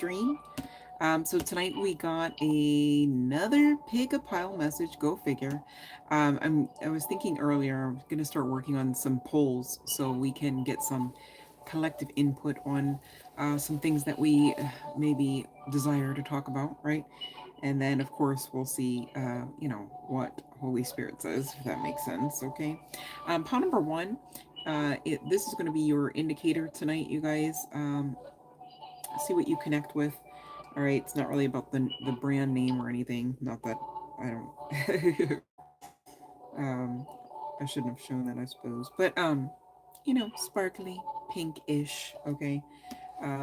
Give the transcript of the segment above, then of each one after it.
stream. So tonight we got another pick a pile message. Go figure. I was thinking earlier I'm gonna start working on some polls so we can get some collective input on some things that we maybe desire to talk about, right? And then of course we'll see, what Holy Spirit says, if that makes sense. Okay. Pile number one. This is going to be your indicator tonight, you guys. See what you connect with. All right, it's not really about the brand name or anything. Not that I don't. I shouldn't have shown that, I suppose. But sparkly pinkish. Okay,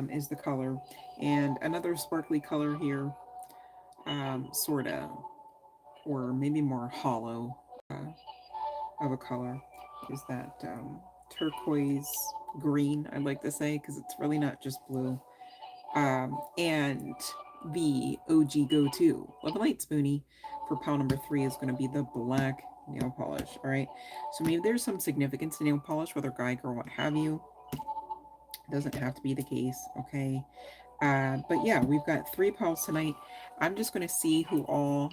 is the color, and another sparkly color here. Sorta, or maybe more hollow of a color is that turquoise green. I'd like to say because it's really not just blue. And the OG go-to Love and Light Spoonie for pile number three is going to be the black nail polish. All right, so maybe there's some significance to nail polish, whether guy, girl, what have you. It doesn't have to be the case. Okay. But yeah, we've got three piles tonight. I'm just going to see who all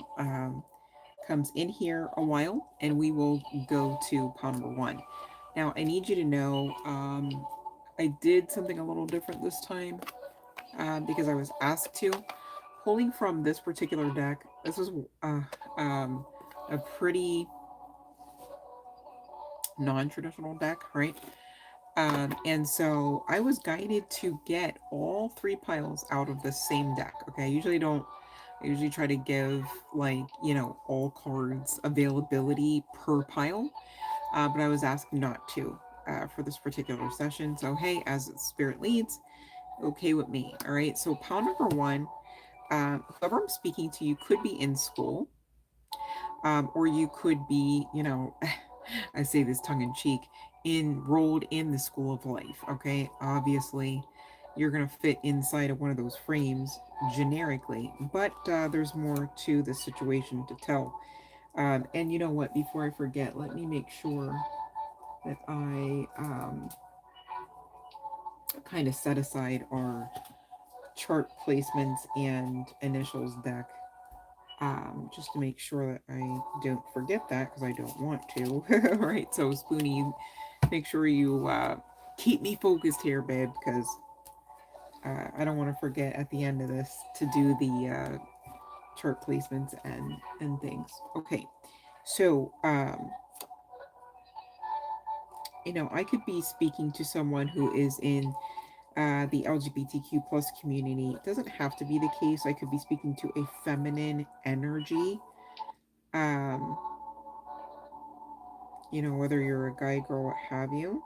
comes in here a while, and we will go to pile number one. Now I need you to know, I did something a little different this time, because I was asked to. Pulling from this particular deck, this was um, a pretty non-traditional deck, right? And so I was guided to get all three piles out of the same deck. Okay, I usually don't. I usually try to give, like, all cards availability per pile, but I was asked not to for this particular session. So hey, as spirit leads, okay with me. All right. So pile number one, whoever I'm speaking to, you could be in school, or you could be, I say this tongue in cheek, enrolled in the school of life. Okay, obviously, you're gonna fit inside of one of those frames generically, but there's more to the situation to tell. And you know what? Before I forget, let me make sure that I kind of set aside our chart placements and initials deck, just to make sure that I don't forget that, because I don't want to. All right, so Spoonie, make sure you keep me focused here, babe, because I don't want to forget at the end of this to do the chart placements and things. Okay, so I could be speaking to someone who is in the LGBTQ plus community. It doesn't have to be the case. I could be speaking to a feminine energy. Um, whether you're a guy, girl, what have you.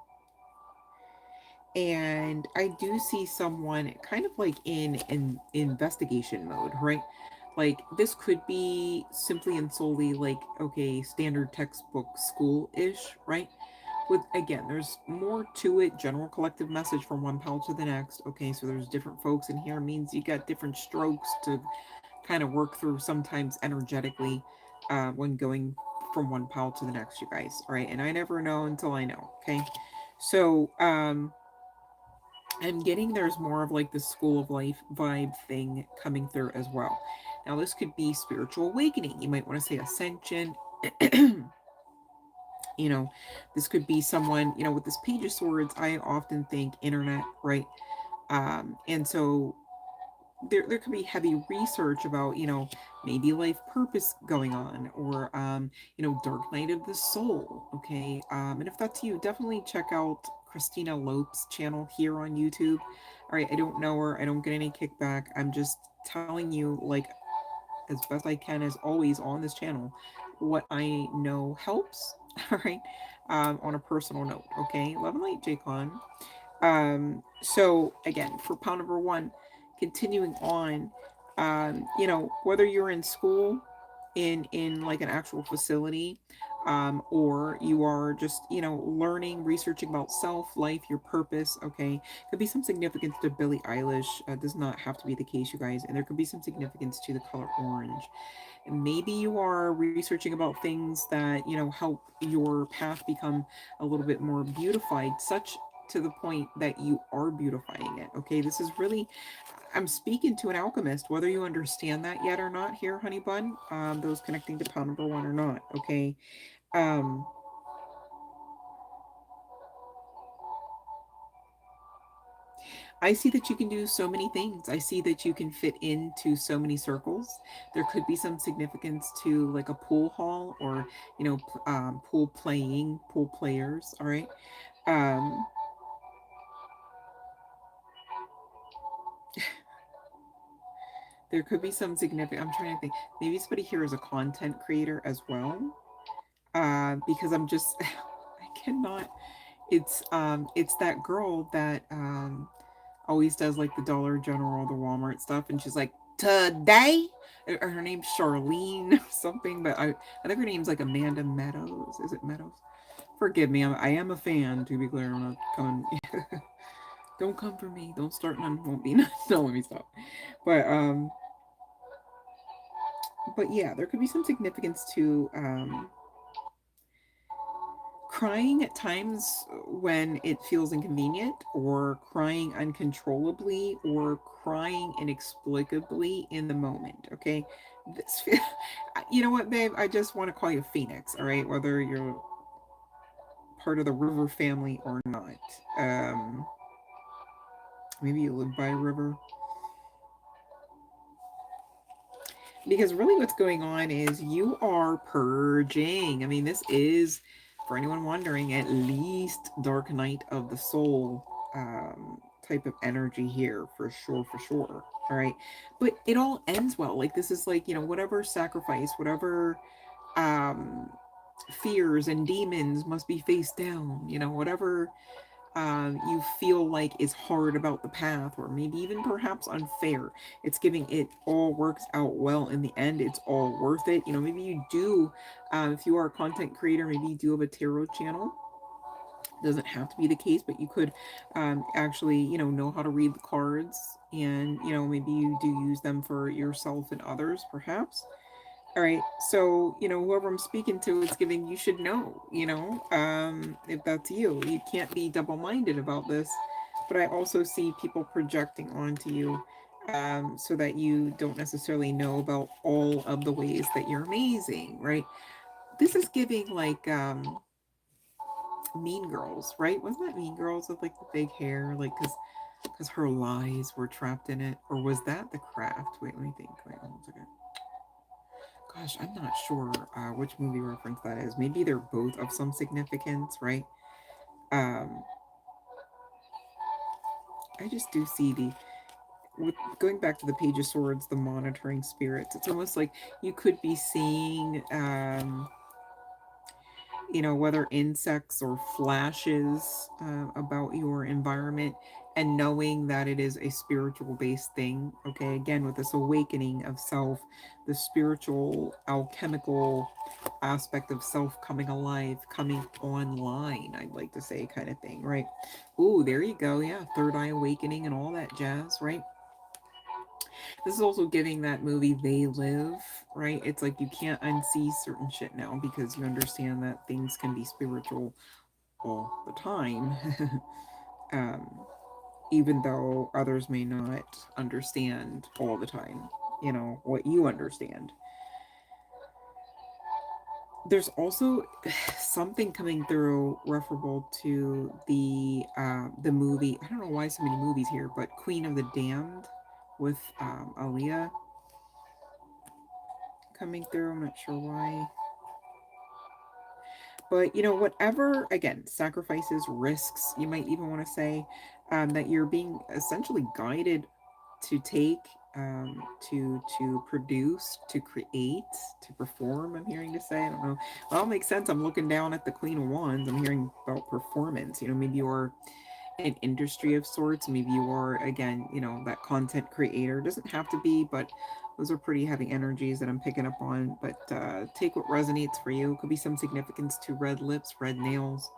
And I do see someone kind of like in investigation mode, right? Like this could be simply and solely like, okay, standard textbook school-ish, right? With, again, there's more to it. General collective message from one pal to the next. Okay, so there's different folks in here, means you got different strokes to kind of work through, sometimes energetically, when going from one pal to the next, you guys. All right, and I never know until I know. Okay, so I'm getting there's more of like the school of life vibe thing coming through as well. Now this could be spiritual awakening. You might want to say ascension. you know this could be someone, with this page of swords. I often think internet, right? And so there could be heavy research about, maybe life purpose going on, or dark night of the soul. Okay, and if that's you, definitely check out Christina Lope's channel here on YouTube. All right, I don't know her, I don't get any kickback, I'm just telling you, like, as best I can, as always on this channel, what I know helps. All right, on a personal note. Okay, love and light, Jaycon. So again, for pound number one, continuing on, whether you're in school, in like an actual facility, or you are just, learning, researching about self, life, your purpose. Okay, could be some significance to Billie Eilish. Does not have to be the case, you guys, and there could be some significance to the color orange. Maybe you are researching about things that, help your path become a little bit more beautified, such to the point that you are beautifying it. Okay, this is really, I'm speaking to an alchemist, whether you understand that yet or not here, honey bun, those connecting to pile number one or not. Okay. Um, I see that you can do so many things. I see that you can fit into so many circles. There could be some significance to like a pool hall or, pool playing, pool players. All right. Um, there could be some significant, I'm trying to think, maybe somebody here is a content creator as well. Because I'm just, I cannot, it's that girl that, always does like the Dollar General, the Walmart stuff, and she's like, today, or her name's Charlene or something, but I think her name's like Amanda Meadows. Is it Meadows? Forgive me, I am a fan, to be clear. I'm not coming. Don't come for me. Don't start none. Won't be none. No, let me stop. But um, but yeah, there could be some significance to crying at times when it feels inconvenient, or crying uncontrollably, or crying inexplicably in the moment. Okay, this, you know what, babe? I just want to call you Phoenix. All right, whether you're part of the river family or not. Um, maybe you live by a river. Because really what's going on is you are purging. I mean, this is, for anyone wondering, at least Dark Night of the Soul type of energy here, for sure, for sure. All right. But it all ends well. Like, this is like, whatever sacrifice, whatever um, fears and demons must be faced down, whatever you feel like is hard about the path, or maybe even perhaps unfair. It's giving it all works out well in the end. It's all worth it. Maybe you do, if you are a content creator, maybe you do have a tarot channel. It doesn't have to be the case, but you could actually, know how to read the cards, and, maybe you do use them for yourself and others, perhaps. All right. So, whoever I'm speaking to, it's giving you should know, if that's you. You can't be double minded about this. But I also see people projecting onto you, so that you don't necessarily know about all of the ways that you're amazing, right? This is giving like Mean Girls, right? Wasn't that Mean Girls with like the big hair? Like, because her lies were trapped in it. Or was that The Craft? Wait, let me think. Wait, hold on a second. Gosh, I'm not sure which movie reference that is. Maybe they're both of some significance, right? Um, I just do see with going back to the Page of Swords, the monitoring spirits. It's almost like you could be seeing whether insects or flashes about your environment, and knowing that it is a spiritual based thing. Okay, again, with this awakening of self, the spiritual, alchemical aspect of self coming alive, coming online, I'd like to say, kind of thing, right? Ooh, there you go. Yeah, third eye awakening and all that jazz, right? This is also giving that movie They Live, right? It's like you can't unsee certain shit now because you understand that things can be spiritual all the time. um, Even though others may not understand all the time, what you understand. There's also something coming through referable to the movie. I don't know why so many movies here, but Queen of the Damned with Aaliyah coming through. I'm not sure why. But whatever, again, sacrifices, risks, you might even want to say, that you're being essentially guided to take, to produce, to create, to perform. I'm hearing to say, I don't know. Well, it makes sense. I'm looking down at the Queen of Wands. I'm hearing about performance. Maybe you're in an industry of sorts. Maybe you are, again, that content creator. Doesn't have to be, but those are pretty heavy energies that I'm picking up on. But take what resonates for you. Could be some significance to red lips, red nails.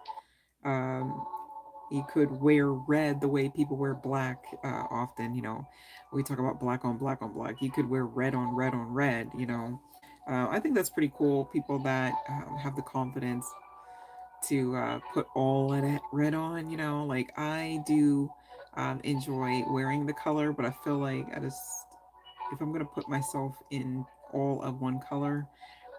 Um, you could wear red the way people wear black often. We talk about black on black on black. You could wear red on red on red. I think that's pretty cool. People that have the confidence to put all of that red on, you know, like I do enjoy wearing the color, but I feel like I just, if I'm gonna put myself in all of one color,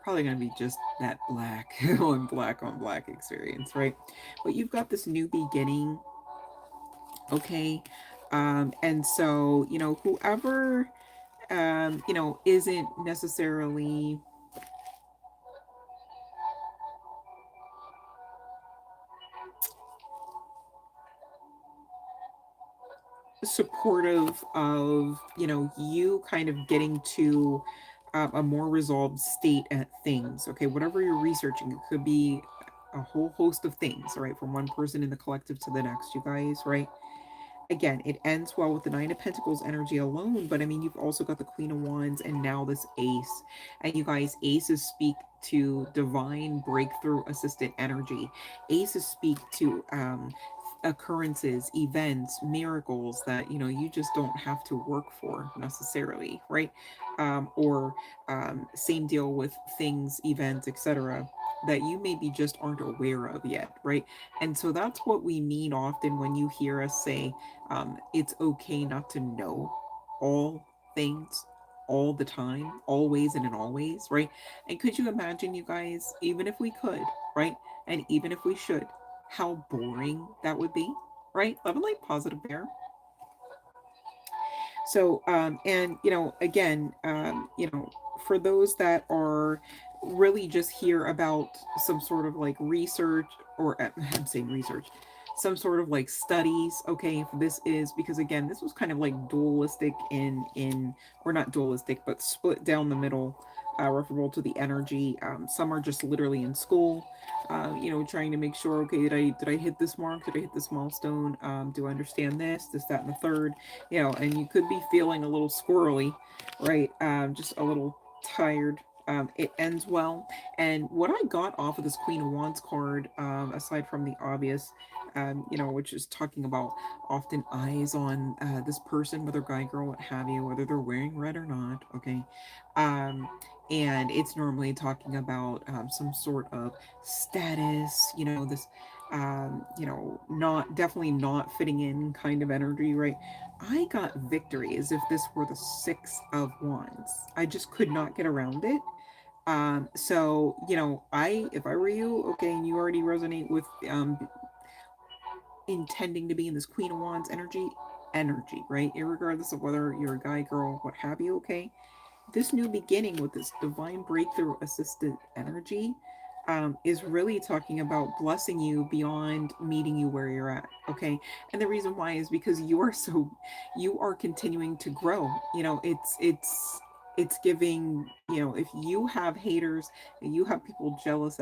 probably gonna be just that black on black experience, right? But you've got this new beginning, okay? And so, you know, whoever you know, isn't necessarily supportive of, you know, you kind of getting to a more resolved state at things, okay, whatever you're researching, it could be a whole host of things, right, from one person in the collective to the next, you guys, right? Again, it ends well with the Nine of Pentacles energy alone, but I mean, you've also got the Queen of Wands and now this Ace. And you guys, aces speak to divine breakthrough assistant energy. Aces speak to occurrences, events, miracles that, you know, you just don't have to work for necessarily, right? Or same deal with things, events, etc., that you maybe just aren't aware of yet, right? And so that's what we mean often when you hear us say, it's okay not to know all things all the time, always and in always, right? And could you imagine, you guys, even if we could, right? And even if we should, how boring that would be, right? Love and light, positive bear. So, and you know, again, you know, for those that are really just hear about some sort of like research, or I'm saying research, some sort of like studies. Okay, this is because again, this was kind of like dualistic in or not dualistic, but split down the middle, referable to the energy. Some are just literally in school, you know, trying to make sure, okay, did I hit this mark? Did I hit this milestone? Do I understand this, that, and the third? You know, and you could be feeling a little squirrely, right? Just a little tired. It ends well. And what I got off of this Queen of Wands card, aside from the obvious, you know, which is talking about often eyes on this person, whether guy, girl, what have you, whether they're wearing red or not, okay? Um, and it's normally talking about some sort of status, you know, this, you know, not definitely not fitting in kind of energy, right? I got victory as if this were the Six of Wands. I just could not get around it. So you know, if I were you, okay, and you already resonate with intending to be in this Queen of Wands energy, right? Irregardless of whether you're a guy, girl, what have you, okay? This new beginning with this divine breakthrough assistant energy is really talking about blessing you beyond meeting you where you're at, okay? And the reason why is because you are continuing to grow. You know, it's giving, you know, if you have haters and you have people jealous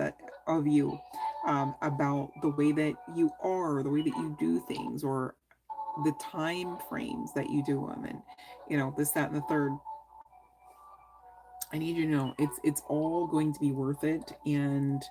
of you, about the way that you are, the way that you do things, or the time frames that you do them, and you know, this, that, and the third, I need you to know it's all going to be worth it, and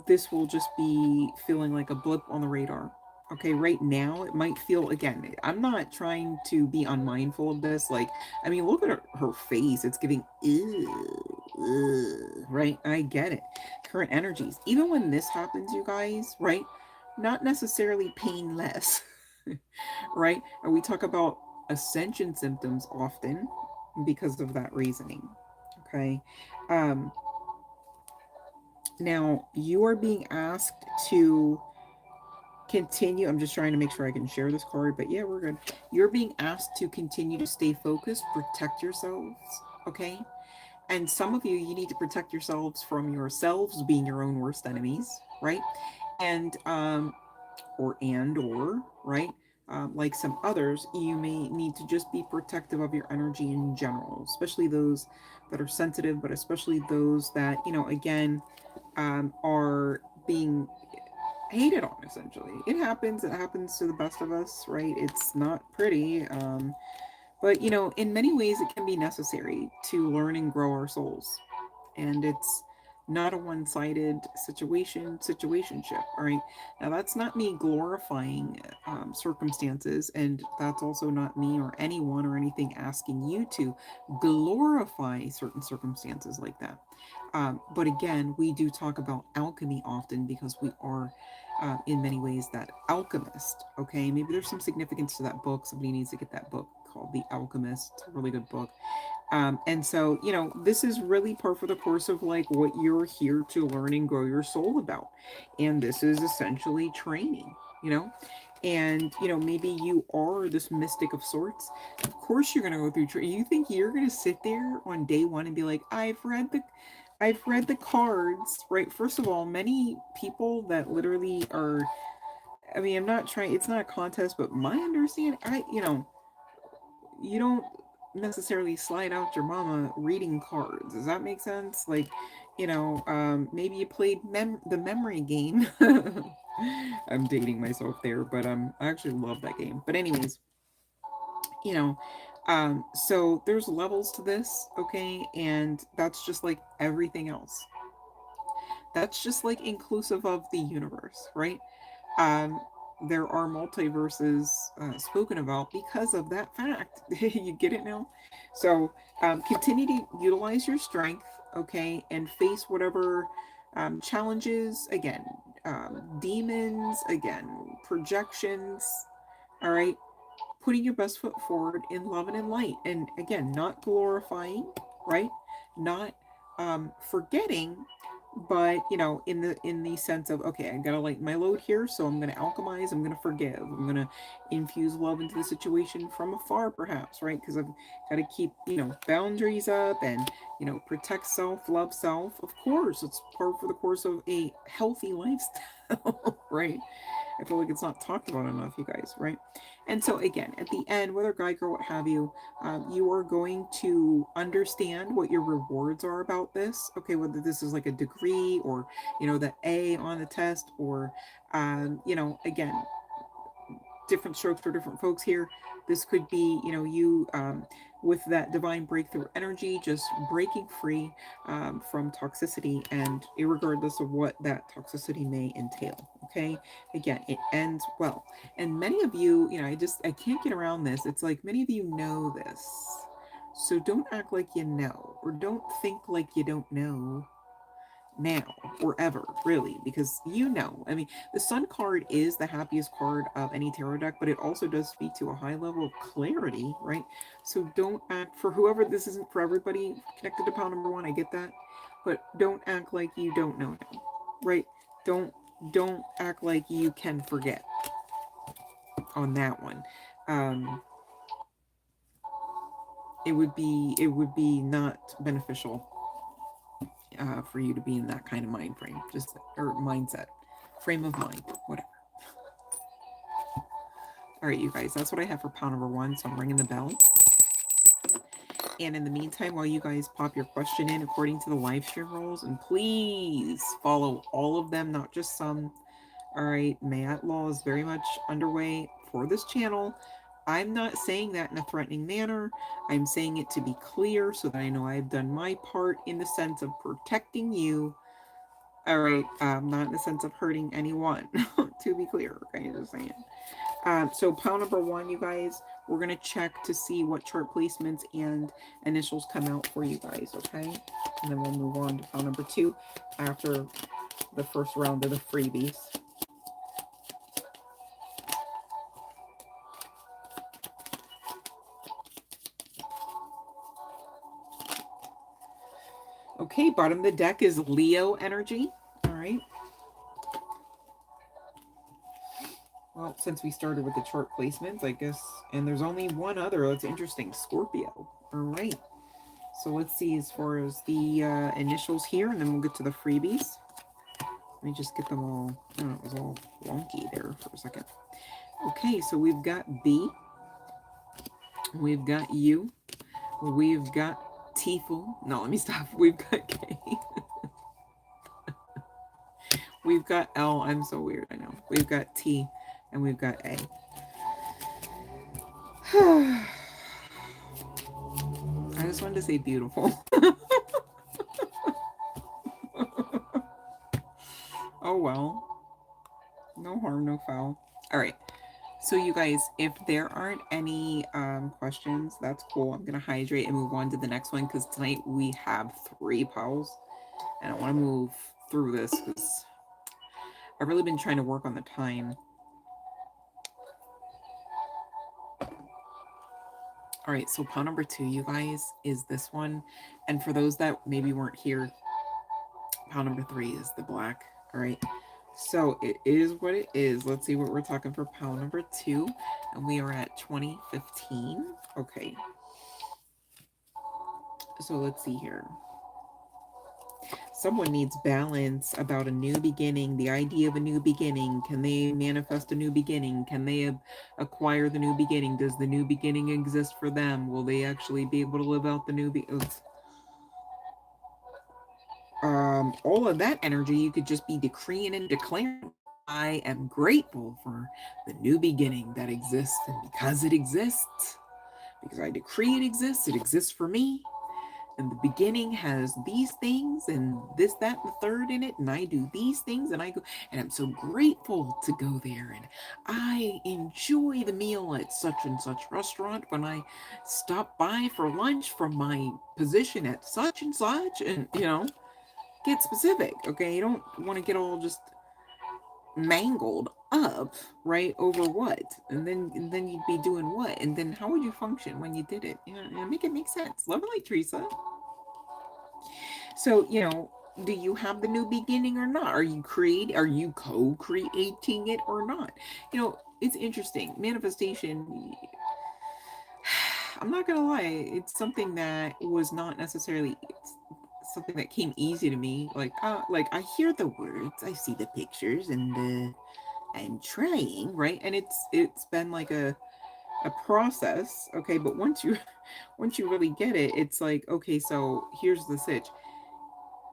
this will just be feeling like a blip on the radar. Okay, right now it might feel, again, I'm not trying to be unmindful of this. Like, I mean, look at her face. It's giving, ew, right? I get it. Current energies. Even when this happens, you guys, right? Not necessarily painless, right? And we talk about ascension symptoms often because of that reasoning. Okay. Um, Now you are being asked to continue. I'm just trying to make sure I can share this card, but yeah, we're good. You're being asked to continue to stay focused, protect yourselves, okay? And some of you, you need to protect yourselves from yourselves being your own worst enemies, right? And or right, like some others, you may need to just be protective of your energy in general, especially those that are sensitive, but especially those that, you know, again, are being hated on. Essentially, it happens to the best of us, right? It's not pretty, but you know, in many ways it can be necessary to learn and grow our souls. And it's not a one-sided situationship. All right. Now that's not me glorifying circumstances, and that's also not me or anyone or anything asking you to glorify certain circumstances like that. But again, we do talk about alchemy often because we are, in many ways, that alchemist. Okay, maybe there's some significance to that book. Somebody needs to get that book called The Alchemist. It's a really good book. And so, this is really par for the course of like what you're here to learn and grow your soul about. And this is essentially training, you know? And, maybe you are this mystic of sorts. Of course you're going to go through training. You think you're going to sit there on day one and be like, I've read the cards, right? First of all, many people that literally are, I mean, I'm not trying, it's not a contest, but my understanding, you don't necessarily slide out your mama reading cards. Does that make sense? Like, maybe you played the memory game. I'm dating myself there, but I actually love that game. But anyways, you know, so there's levels to this, okay, and that's just like everything else. That's just like inclusive of the universe, right? um, there are multiverses spoken about because of that fact. You get it now? So continue to utilize your strength, okay, and face whatever challenges, again, demons, again, projections, all right? Putting your best foot forward in love and in light. And again, not glorifying, right? Not forgetting, but in the sense of, okay, I gotta lighten my load here, so I'm gonna alchemize, I'm gonna forgive, I'm gonna infuse love into the situation from afar, perhaps, right? Because I've got to keep boundaries up, and protect self, love self. Of course, it's part for the course of a healthy lifestyle. Right? I feel like it's not talked about enough, you guys, right? And so again, at the end, whether guy, girl, what have you, you are going to understand what your rewards are about this. Okay, whether this is like a degree, or the A on the test, or again, different strokes for different folks here. This could be, you with that divine breakthrough energy, just breaking free from toxicity, and regardless of what that toxicity may entail. Okay, again, it ends well. And many of you, I can't get around this. It's like many of you know this. So don't act like you know, or don't think like you don't know now or ever, really, because I mean, the Sun card is the happiest card of any tarot deck, but it also does speak to a high level of clarity, right? So don't act, for whoever, this isn't for everybody connected to pile number one, I get that, but don't act like you don't know now, right? Don't act like you can forget on that one. um it would be not beneficial for you to be in that kind of mind frame, just, or mindset, frame of mind, whatever. All right, you guys, that's what I have for pile number one. So I'm ringing the bell. And in the meantime, while you guys pop your question in according to the live stream rules, and please follow all of them, not just some. All right, Mayat law is very much underway for this channel. I'm not saying that in a threatening manner. I'm saying it to be clear so that I know I've done my part in the sense of protecting you. All right, not in the sense of hurting anyone, to be clear. Okay, just saying. So pile number one, you guys, we're going to check to see what chart placements and initials come out for you guys, okay? And then we'll move on to pile number two after the first round of the freebies. Okay, bottom of the deck is Leo energy. All right. Well, since we started with the chart placements, I guess, and there's only one other. That's interesting. Scorpio. All right. So let's see as far as the initials here, and then we'll get to the freebies. Let me just get them all. Oh, it was all wonky there for a second. Okay, so we've got B. We've got U. We've got Tifu. No, let me stop. We've got K. We've got L. I'm so weird, I know. We've got T. And we've got A. I just wanted to say beautiful. well. No harm, no foul. All right. So you guys, if there aren't any questions, that's cool. I'm gonna hydrate and move on to the next one because tonight we have 3 piles, and I want to move through this because I've really been trying to work on the time. All right, so pile number 2, you guys, is this one, and for those that maybe weren't here, pile number 3 is the black. All right. So it is what it is. Let's see what we're talking for pile number 2. And we are at 2015. Okay. So let's see here. Someone needs balance about a new beginning, the idea of a new beginning. Can they manifest a new beginning? Can they acquire the new beginning? Does the new beginning exist for them? Will they actually be able to live out the new all of that energy, you could just be decreeing and declaring. I am grateful for the new beginning that exists, and because it exists, because I decree it exists for me, and the beginning has these things and this, that, and the third in it, and I do these things, and I go, and I'm so grateful to go there, and I enjoy the meal at such and such restaurant when I stop by for lunch from my position at such and such, and get specific, okay? You don't want to get all just mangled up, right, over what, and then you'd be doing what, and then how would you function when you did it? Make it make sense. Love and light, Teresa. So do you have the new beginning or not? Are you co-creating it or not? It's interesting. Manifestation, I'm not gonna lie, it's something that was not necessarily something that came easy to me. Like I hear the words, I see the pictures, and I'm trying, right? And it's been like a process, okay? But once you once you really get it, it's like, okay, so here's the sitch.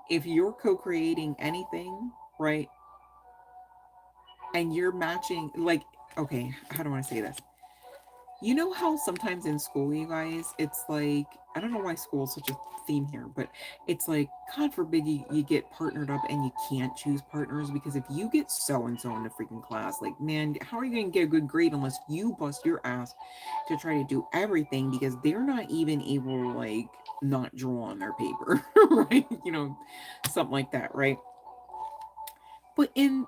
If you're co-creating anything, right, and you're matching, like, okay, how do I say this? You know how sometimes in school, you guys, it's like, I don't know why school is such a theme here, but it's like, God forbid you get partnered up and you can't choose partners, because if you get so and so in the freaking class, like, man, how are you going to get a good grade unless you bust your ass to try to do everything, because they're not even able to, like, not draw on their paper, right? Something like that, right? But in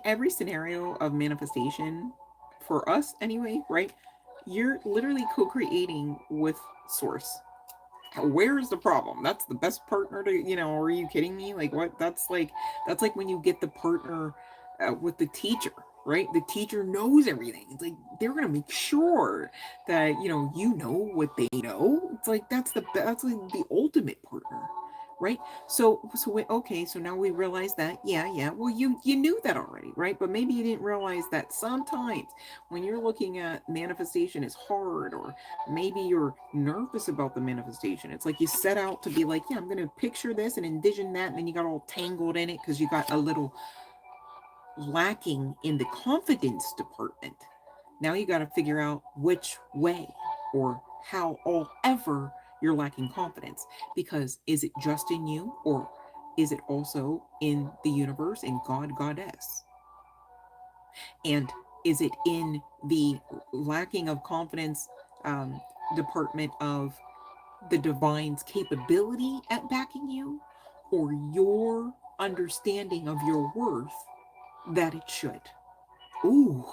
every scenario of manifestation, for us anyway, right? You're literally co-creating with source. Where is the problem? That's the best partner to, are you kidding me? Like, what? That's like when you get the partner with the teacher, right? The teacher knows everything. It's like they're gonna make sure that you know what they know. It's like that's like the ultimate partner, right? Okay, so now we realize that, yeah. Well, you knew that already, right? But maybe you didn't realize that sometimes when you're looking at manifestation is hard, or maybe you're nervous about the manifestation. It's like you set out to be like, yeah, I'm going to picture this and envision that, and then you got all tangled in it because you got a little lacking in the confidence department. Now you got to figure out which way or how all ever you're lacking confidence, because is it just in you, or is it also in the universe, in God, goddess? And is it in the lacking of confidence department of the divine's capability at backing you, or your understanding of your worth that it should? Ooh,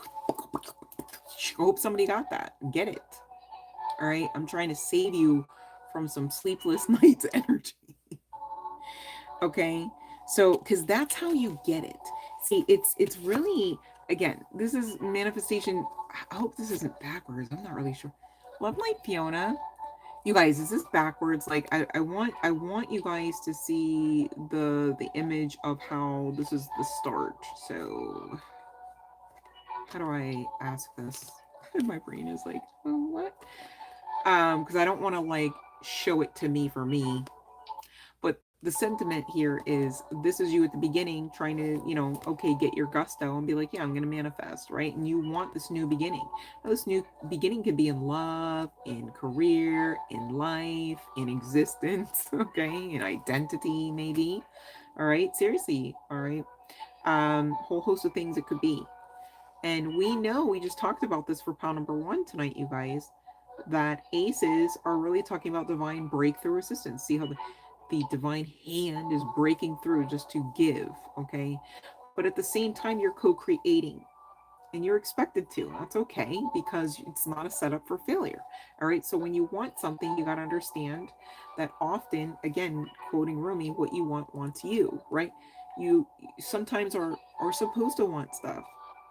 hope somebody got that. Get it. All right, I'm trying to save you from some sleepless nights energy. Okay, so because that's how you get it. See, it's really, again, this is manifestation. I hope this isn't backwards. I'm not really sure. Love Light Fiona. You guys, is this backwards? Like, I want you guys to see the image of how this is the start. So how do I ask this? My brain is like, oh, what? Because I don't want to like show it to me for me. But the sentiment here is, this is you at the beginning trying to, okay, get your gusto and be like, yeah, I'm going to manifest, right? And you want this new beginning. Now, this new beginning could be in love, in career, in life, in existence, okay, in identity, maybe. All right, seriously, all right. whole host of things it could be. And we know, we just talked about this for pile number one tonight, you guys, that aces are really talking about divine breakthrough assistance. See how the divine hand is breaking through just to give, okay? But at the same time, you're co creating and you're expected to. That's okay because it's not a setup for failure. All right. So when you want something, you got to understand that often, again, quoting Rumi, what you want wants you, right? You sometimes are supposed to want stuff,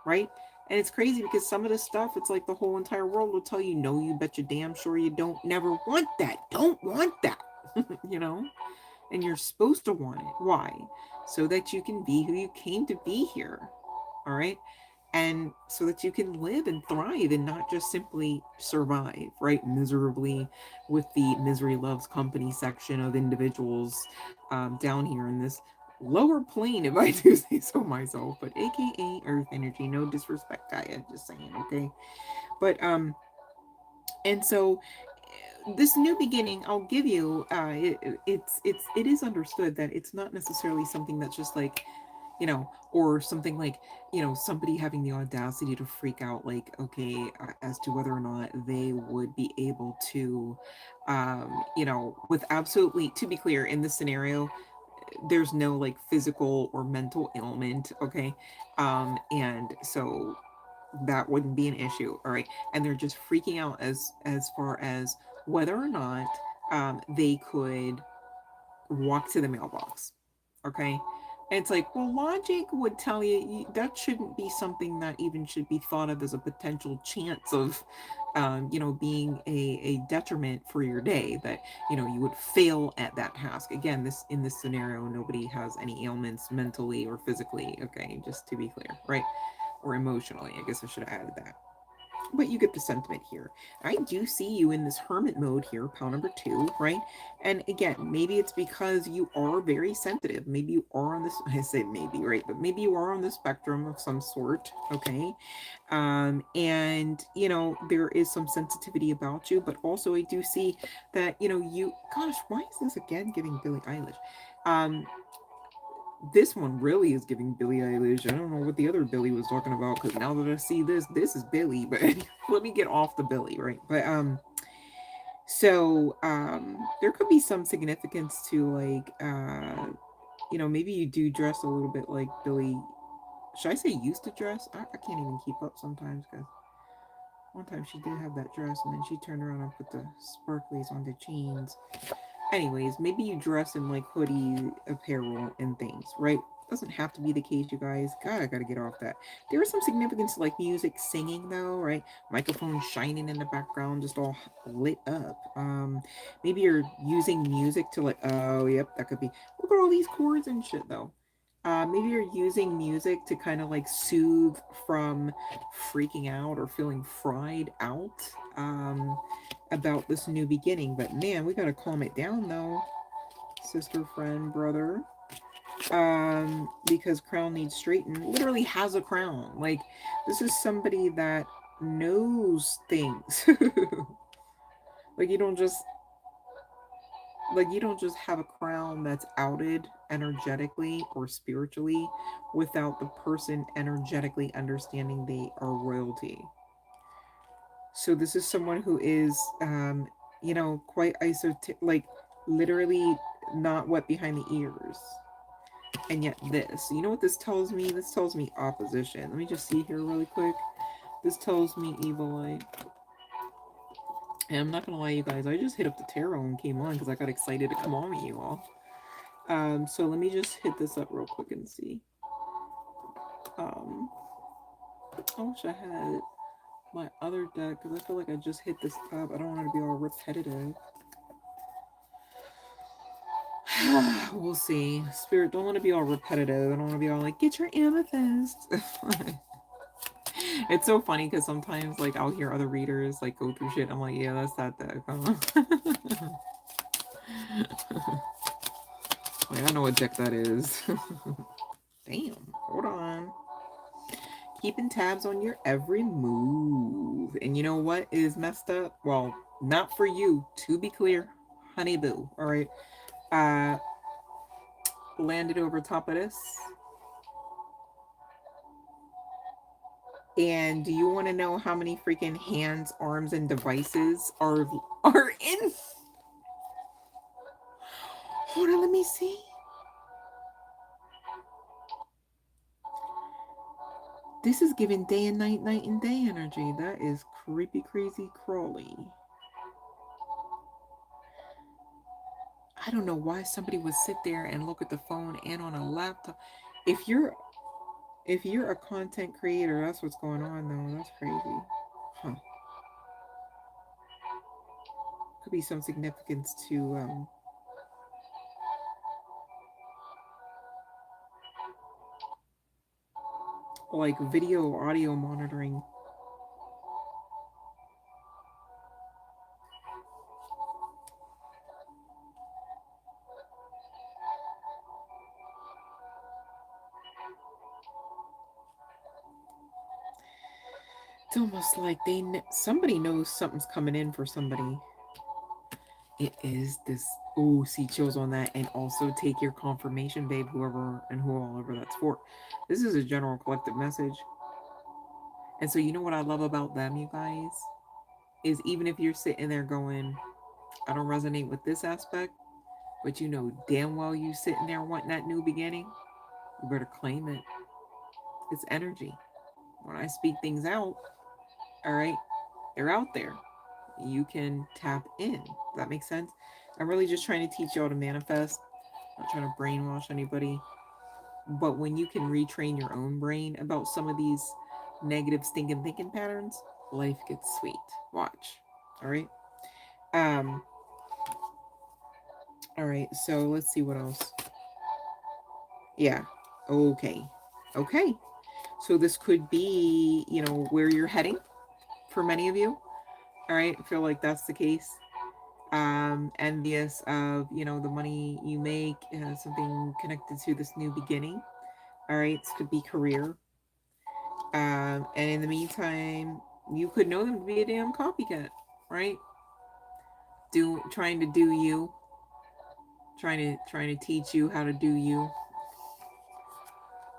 right? And it's crazy because some of the stuff, it's like the whole entire world will tell you, no, you bet you damn sure you don't never want that. Don't want that, you know? And you're supposed to want it. Why? So that you can be who you came to be here. All right, and so that you can live and thrive and not just simply survive, right, miserably with the misery loves company section of individuals down here in this lower plane, if I do say so myself, but aka earth energy. No disrespect, Gaia, just saying. Okay, but and so this new beginning, I'll give you, it is understood that it's not necessarily something that's just like, you know, or something like, you know, somebody having the audacity to freak out, like, okay, as to whether or not they would be able to, you know, with absolutely, to be clear, in this scenario, there's no like physical or mental ailment, okay, and so that wouldn't be an issue, all right, and they're just freaking out as far as whether or not they could walk to the mailbox. Okay. And it's like, well, logic would tell you that shouldn't be something that even should be thought of as a potential chance of, you know, being a detriment for your day, that, you know, you would fail at that task. Again, this in this scenario, nobody has any ailments mentally or physically. Okay. Just to be clear, right? Or emotionally. I guess I should have added that, but you get the sentiment here. I do see you in this hermit mode here, pile number two, right? And again, maybe it's because you are very sensitive. Maybe you are on this, I say maybe, right? But maybe you are on the spectrum of some sort, okay? And, you know, there is some sensitivity about you, but also I do see that, you know, you, gosh, why is this again giving Billie Eilish? Um, this one really is giving Billie Eilish. I don't know what the other Billie was talking about because now that I see this, this is Billie. But let me get off the Billie, right? But so there could be some significance to like you know, maybe you do dress a little bit like Billie. Should I say used to dress? I can't even keep up sometimes because one time she did have that dress and then she turned around and put the sparklies on the jeans. Anyways, maybe you dress in like hoodie apparel and things, right? Doesn't have to be the case, you guys. God, I gotta get off that. There is some significance to like music, singing, though, right? Microphone shining in the background, just all lit up. Maybe you're using music to like, oh, yep, that could be. Look at all these chords and shit, though. Maybe you're using music to kind of like soothe from freaking out or feeling fried out. About this new beginning. But man, we gotta calm it down though, sister, friend, brother. Because crown needs straighten. Literally has a crown. Like this is somebody that knows things. like you don't just you don't just have a crown that's outed energetically or spiritually without the person energetically understanding they are royalty. So this is someone who is, you know, quite like literally not wet behind the ears. And yet this, you know what this tells me? This tells me opposition. Let me just see here really quick. This tells me evil eye. And I'm not gonna lie, you guys, I just hit up the tarot and came on because I got excited to come on with you all. So let me just hit this up real quick and see. Um, I wish I had my other deck because I feel like I just hit this up. I don't want to be all repetitive. We'll see. Spirit, don't want to be all repetitive. I don't want to be all like, get your amethyst. It's so funny because sometimes like I'll hear other readers like go through shit. I'm like, yeah, that's that deck. Like, I know what deck that is. Damn, hold on. Keeping tabs on your every move. And you know what is messed up? Well, not for you, to be clear. Honey boo. Alright. Uh landed over top of this. And do you want to know how many freaking hands, arms, and devices are in? Hold on, let me see. This is giving day and night, night and day energy. That is creepy, crazy, crawly. I don't know why somebody would sit there and look at the phone and on a laptop. If you're if you're a content creator, that's what's going on though. That's crazy. Huh. Could be some significance to like video audio monitoring. It's almost like somebody knows something's coming in for somebody. It is this. Oh, see chills on that, and also take your confirmation, babe. Whoever and whoever that's for. This is a general collective message, and so you know what I love about them, you guys, is even if you're sitting there going, I don't resonate with this aspect, but you know damn well you sitting there wanting that new beginning. You better claim it. It's energy. When I speak things out, all right, they're out there. You can tap in. Does that make sense? I'm really just trying to teach y'all to manifest. I'm not trying to brainwash anybody. But when you can retrain your own brain about some of these negative stinking thinking patterns, life gets sweet. Watch. All right. Um, all right, so let's see what else. Yeah. Okay. Okay. So this could be, where you're heading for many of you. All right. I feel like that's the case. Envious of, the money you make, something connected to this new beginning. All right. This could be career. And in the meantime, you could know them to be a damn copycat, right? Trying to do you, trying to teach you how to do you,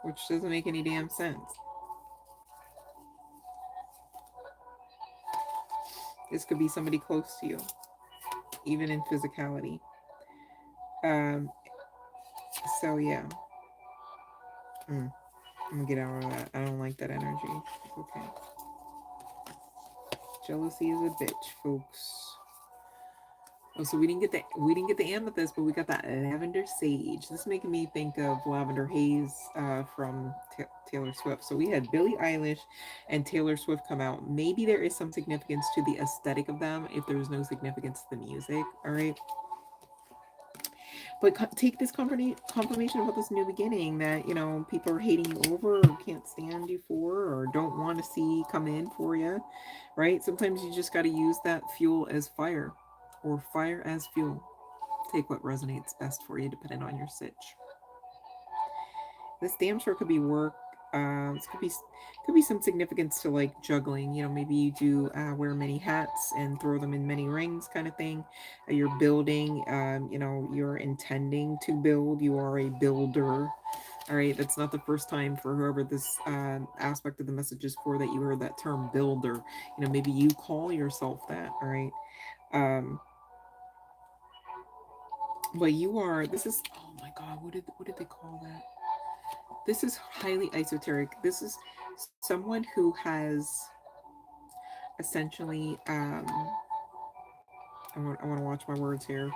which doesn't make any damn sense. This could be somebody close to you, even in physicality. Um, so yeah. I'm gonna get out of that. I don't like that energy. Okay. Jealousy is a bitch, folks. Oh, so we didn't get the amethyst, but we got that lavender sage. This is making me think of Lavender Haze from Taylor Swift. So we had Billie Eilish and Taylor Swift come out. Maybe there is some significance to the aesthetic of them if there's no significance to the music. All right. But take this confirmation about this new beginning that people are hating you over or can't stand you for or don't want to see come in for you, right? Sometimes you just got to use that fuel as fire or fire as fuel. Take what resonates best for you depending on your sitch. This damn sure could be work. This could be some significance to like juggling. Maybe you do wear many hats and throw them in many rings, kind of thing. You're building. You're intending to build. You are a builder. All right, that's not the first time for whoever this aspect of the message is for that you heard that term builder. Maybe you call yourself that. All right. Um, but you are. This is. Oh my God. What did they call that? This is highly esoteric. This is someone who has essentially I want to watch my words here.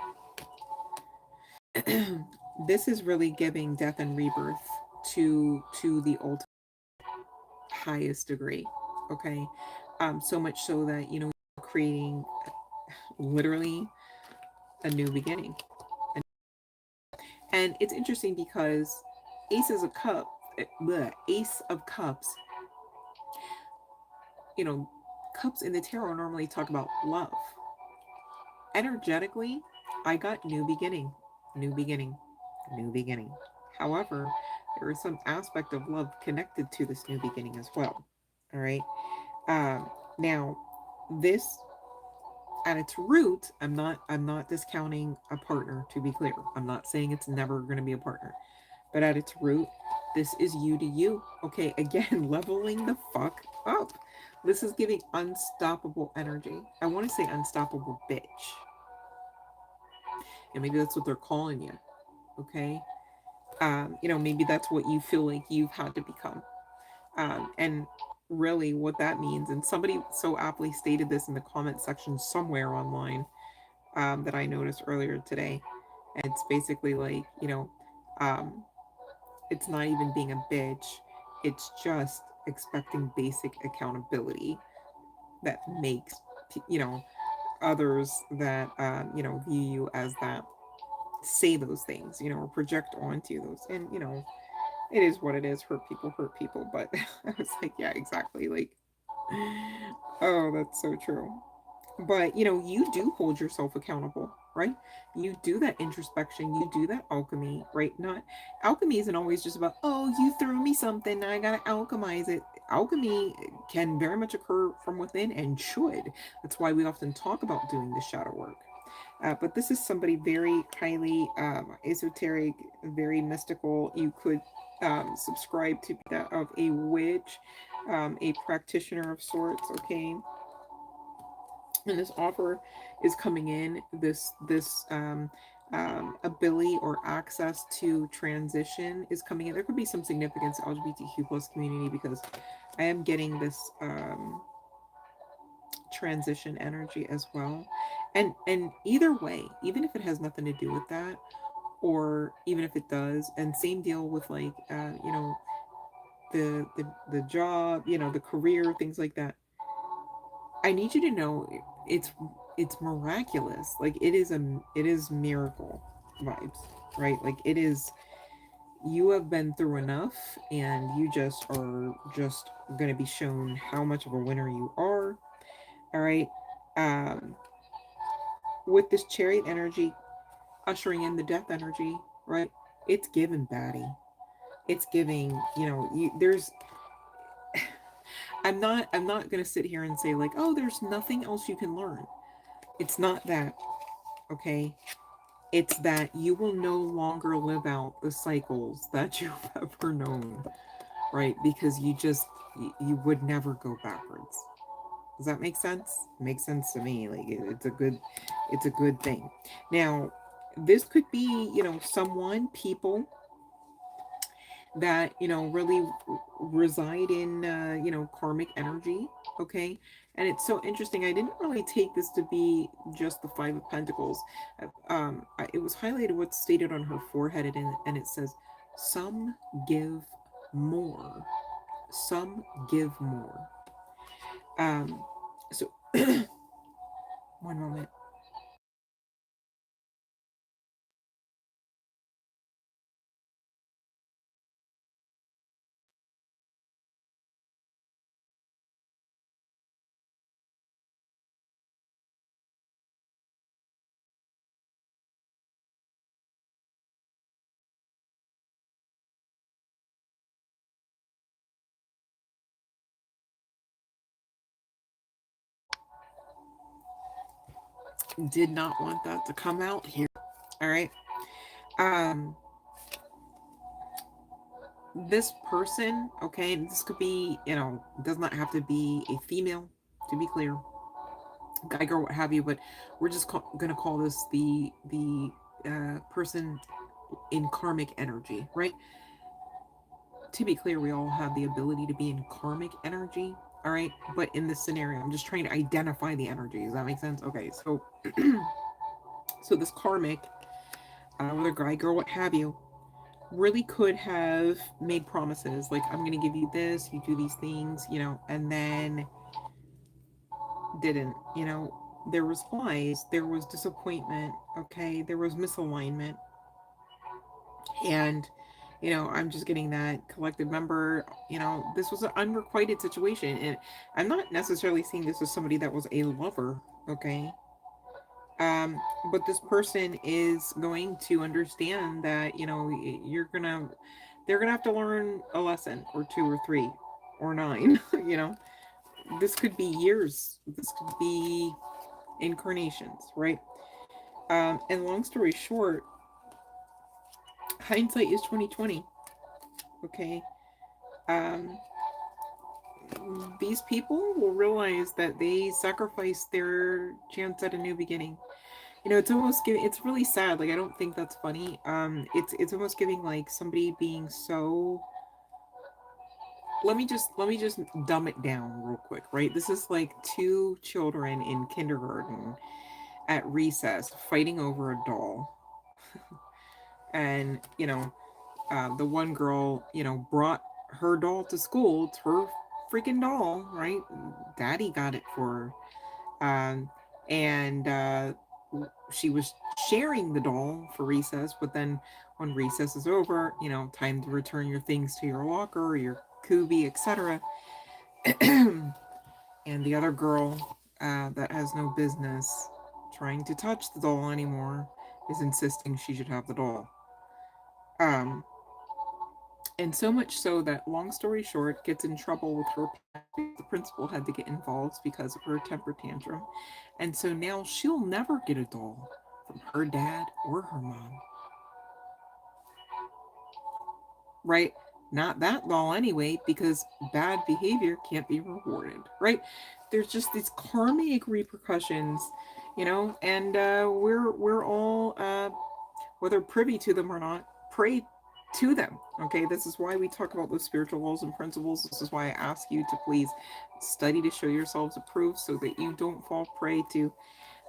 This is really giving death and rebirth to the ultimate highest degree. Okay. So much so that creating literally a new beginning. And it's interesting because aces of cup ace of cups, you know cups in the tarot normally talk about love. Energetically, I got new beginning, new beginning, new beginning. However, there is some aspect of love connected to this new beginning as well. All right. Now, this at its root, I'm not discounting a partner. To be clear, I'm not saying it's never going to be a partner, but at its root, this is you to you. Okay, again, leveling the fuck up. This is giving unstoppable energy. I want to say unstoppable bitch. And maybe that's what they're calling you. Okay. Maybe that's what you feel like you've had to become. And really what that means, and somebody so aptly stated this in the comment section somewhere online, that I noticed earlier today. And it's basically like, um, it's not even being a bitch, it's just expecting basic accountability that makes, others that, view you as that say those things, or project onto those. And, it is what it is. Hurt people. But I was like, yeah, exactly. Like, oh, that's so true. But you do hold yourself accountable, right? You do that introspection, you do that alchemy, right? Not alchemy isn't always just about, oh, you threw me something, now I gotta alchemize it. Alchemy can very much occur from within, and should. That's why we often talk about doing the shadow work. But this is somebody very highly esoteric, very mystical. You could subscribe to that of a witch, a practitioner of sorts. Okay, and this offer is coming in. This ability or access to transition is coming in. There could be some significance to LGBTQ plus community, because I am getting this transition energy as well. And either way, even if it has nothing to do with that, or even if it does, and same deal with like the job, the career, things like that. I need you to know it's it's miraculous. Like it is miracle vibes, right? Like it is, you have been through enough, and you just are just going to be shown how much of a winner you are. All right. Um with this chariot energy ushering in the death energy, right? It's giving baddie. It's giving, there's I'm not going to sit here and say like, "Oh, there's nothing else you can learn." It's not that, okay? It's that you will no longer live out the cycles that you've ever known, right? Because you would never go backwards. Does that make sense? It makes sense to me. Like it's a good thing. Now, this could be, someone, people that really reside in karmic energy. Okay, and it's so interesting. I didn't really take this to be just the Five of Pentacles. It was highlighted what's stated on her forehead, and it says, some give more, some give more. So one moment. Did not want that to come out here. All right. um this person, okay, this could be, does not have to be a female, to be clear, guy, girl, what have you, but we're just gonna call this the person in karmic energy, right? To be clear, we all have the ability to be in karmic energy, all right? But in this scenario, I'm just trying to identify the energy. Does that make sense? Okay, so so this karmic, whether guy, girl, what have you, really could have made promises like, I'm gonna give you this, you do these things, and then didn't. There was lies, there was disappointment, okay, there was misalignment. And I'm just getting that collective member, this was an unrequited situation. And I'm not necessarily saying this was somebody that was a lover, okay? But this person is going to understand that, they're gonna have to learn a lesson or two or three or nine. This could be years, this could be incarnations, right? And long story short, hindsight is 2020. Okay. um these people will realize that they sacrificed their chance at a new beginning. It's almost giving. It's really sad. Like I don't think that's funny. It's almost giving like somebody being so. Let me just dumb it down real quick, right? This is like two children in kindergarten at recess fighting over a doll, and the one girl brought her doll to school. It's her freaking doll, right? Daddy got it for her. And she was sharing the doll for recess, but then when recess is over, time to return your things to your locker, your kubi, etc. And the other girl that has no business trying to touch the doll anymore is insisting she should have the doll. Um, and so much so that, long story short, gets in trouble with her parents because the principal had to get involved because of her temper tantrum. And so now she'll never get a doll from her dad or her mom, right? Not that doll anyway, because bad behavior can't be rewarded, right? There's just these karmic repercussions, and we're all whether privy to them or not, prey to them. Okay, this is why we talk about those spiritual laws and principles. This is why I ask you to please study to show yourselves approved so that you don't fall prey to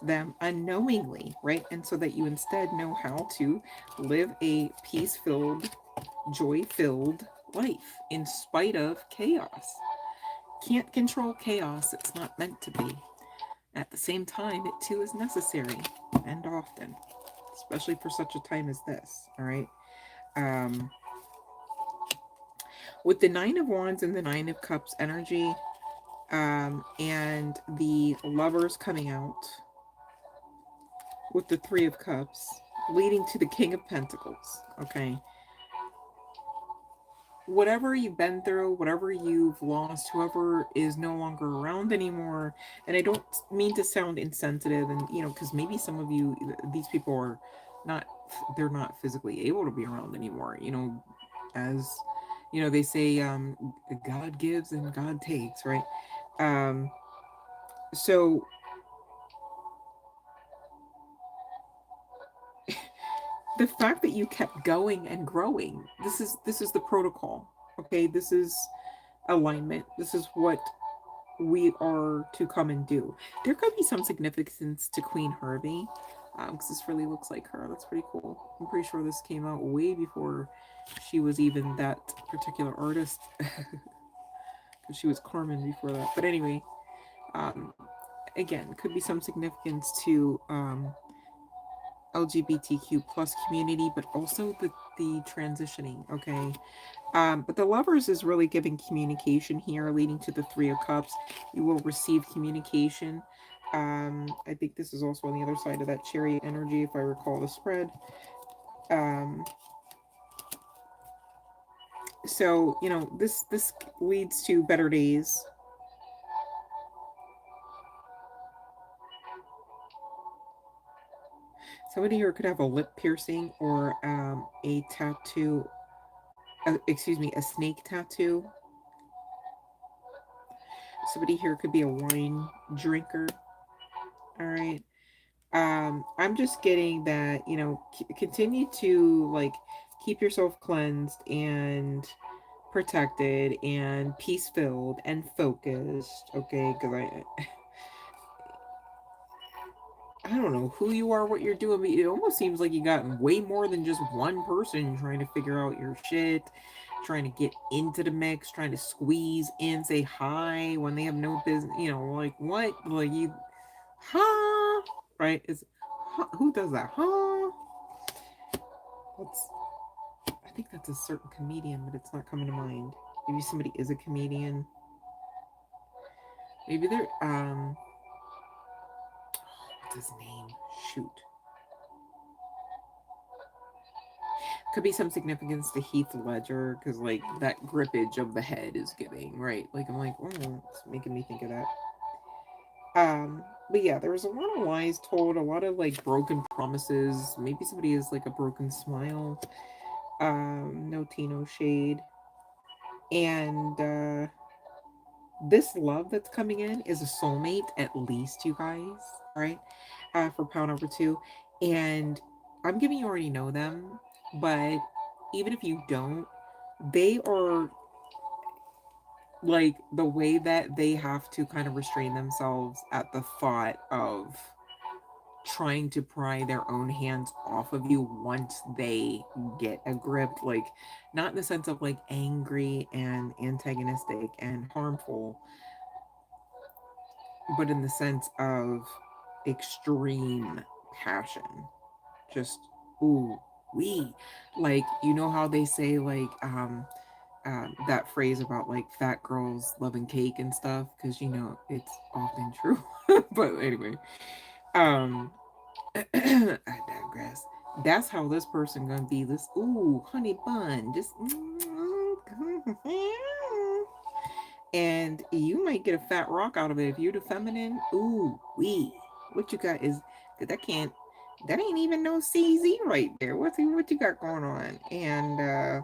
them unknowingly, right? And so that you instead know how to live a peace filled, joy filled life in spite of chaos. Can't control chaos, it's not meant to be. At the same time, it too is necessary and often, especially for such a time as this, all right? Um, with the Nine of Wands and the Nine of Cups energy, and the Lovers coming out with the Three of Cups, leading to the King of Pentacles, okay? Whatever you've been through, whatever you've lost, whoever is no longer around anymore, and I don't mean to sound insensitive, and because maybe some of you, these people are not, they're not physically able to be around anymore, as they say, God gives and God takes, right? um so the fact that you kept going and growing, this is the protocol. Okay, this is alignment. This is what we are to come and do. There could be some significance to Queen Harvey, because this really looks like her. That's pretty cool. I'm pretty sure this came out way before she was even that particular artist, because she was Carmen before that. But anyway, um, again, could be some significance to LGBTQ plus community, but also the transitioning. Okay, but the Lovers is really giving communication here, leading to the Three of Cups. You will receive communication. I think this is also on the other side of that Chariot energy, if I recall the spread. Um, so this leads to better days. Somebody here could have a lip piercing or a tattoo. Excuse me, a snake tattoo. Somebody here could be a wine drinker. All right. I'm just getting that, continue to like keep yourself cleansed and protected and peace filled and focused. Okay, because I don't know who you are, what you're doing, but it almost seems like you got way more than just one person trying to figure out your shit, trying to get into the mix, trying to squeeze in, say hi when they have no business. Like what? Like you, huh? Right? Is huh? Who does that? Huh? That's, I think that's a certain comedian, but it's not coming to mind. Maybe somebody is a comedian. Maybe they're what's his name? Shoot. Could be some significance to Heath Ledger, because like that grippage of the head is giving, right? Like I'm like, oh, it's making me think of that. But yeah, there was a lot of lies told, a lot of like broken promises. Maybe somebody has like a broken smile. No tea, no shade. And this love that's coming in is a soulmate, at least, you guys. All right. For pile number 2. And I'm giving you already know them, but even if you don't, they are like the way that they have to kind of restrain themselves at the thought of trying to pry their own hands off of you once they get a grip, like not in the sense of like angry and antagonistic and harmful, but in the sense of extreme passion. Just ooh wee. Like, you know how they say like that phrase about like fat girls loving cake and stuff, because you know it's often true. But anyway, um I digress. That's how this person gonna be. This ooh honey bun, just and you might get a fat rock out of it if you're the feminine. Ooh wee, what you got is that can't, that ain't even no CZ right there. What you got going on? And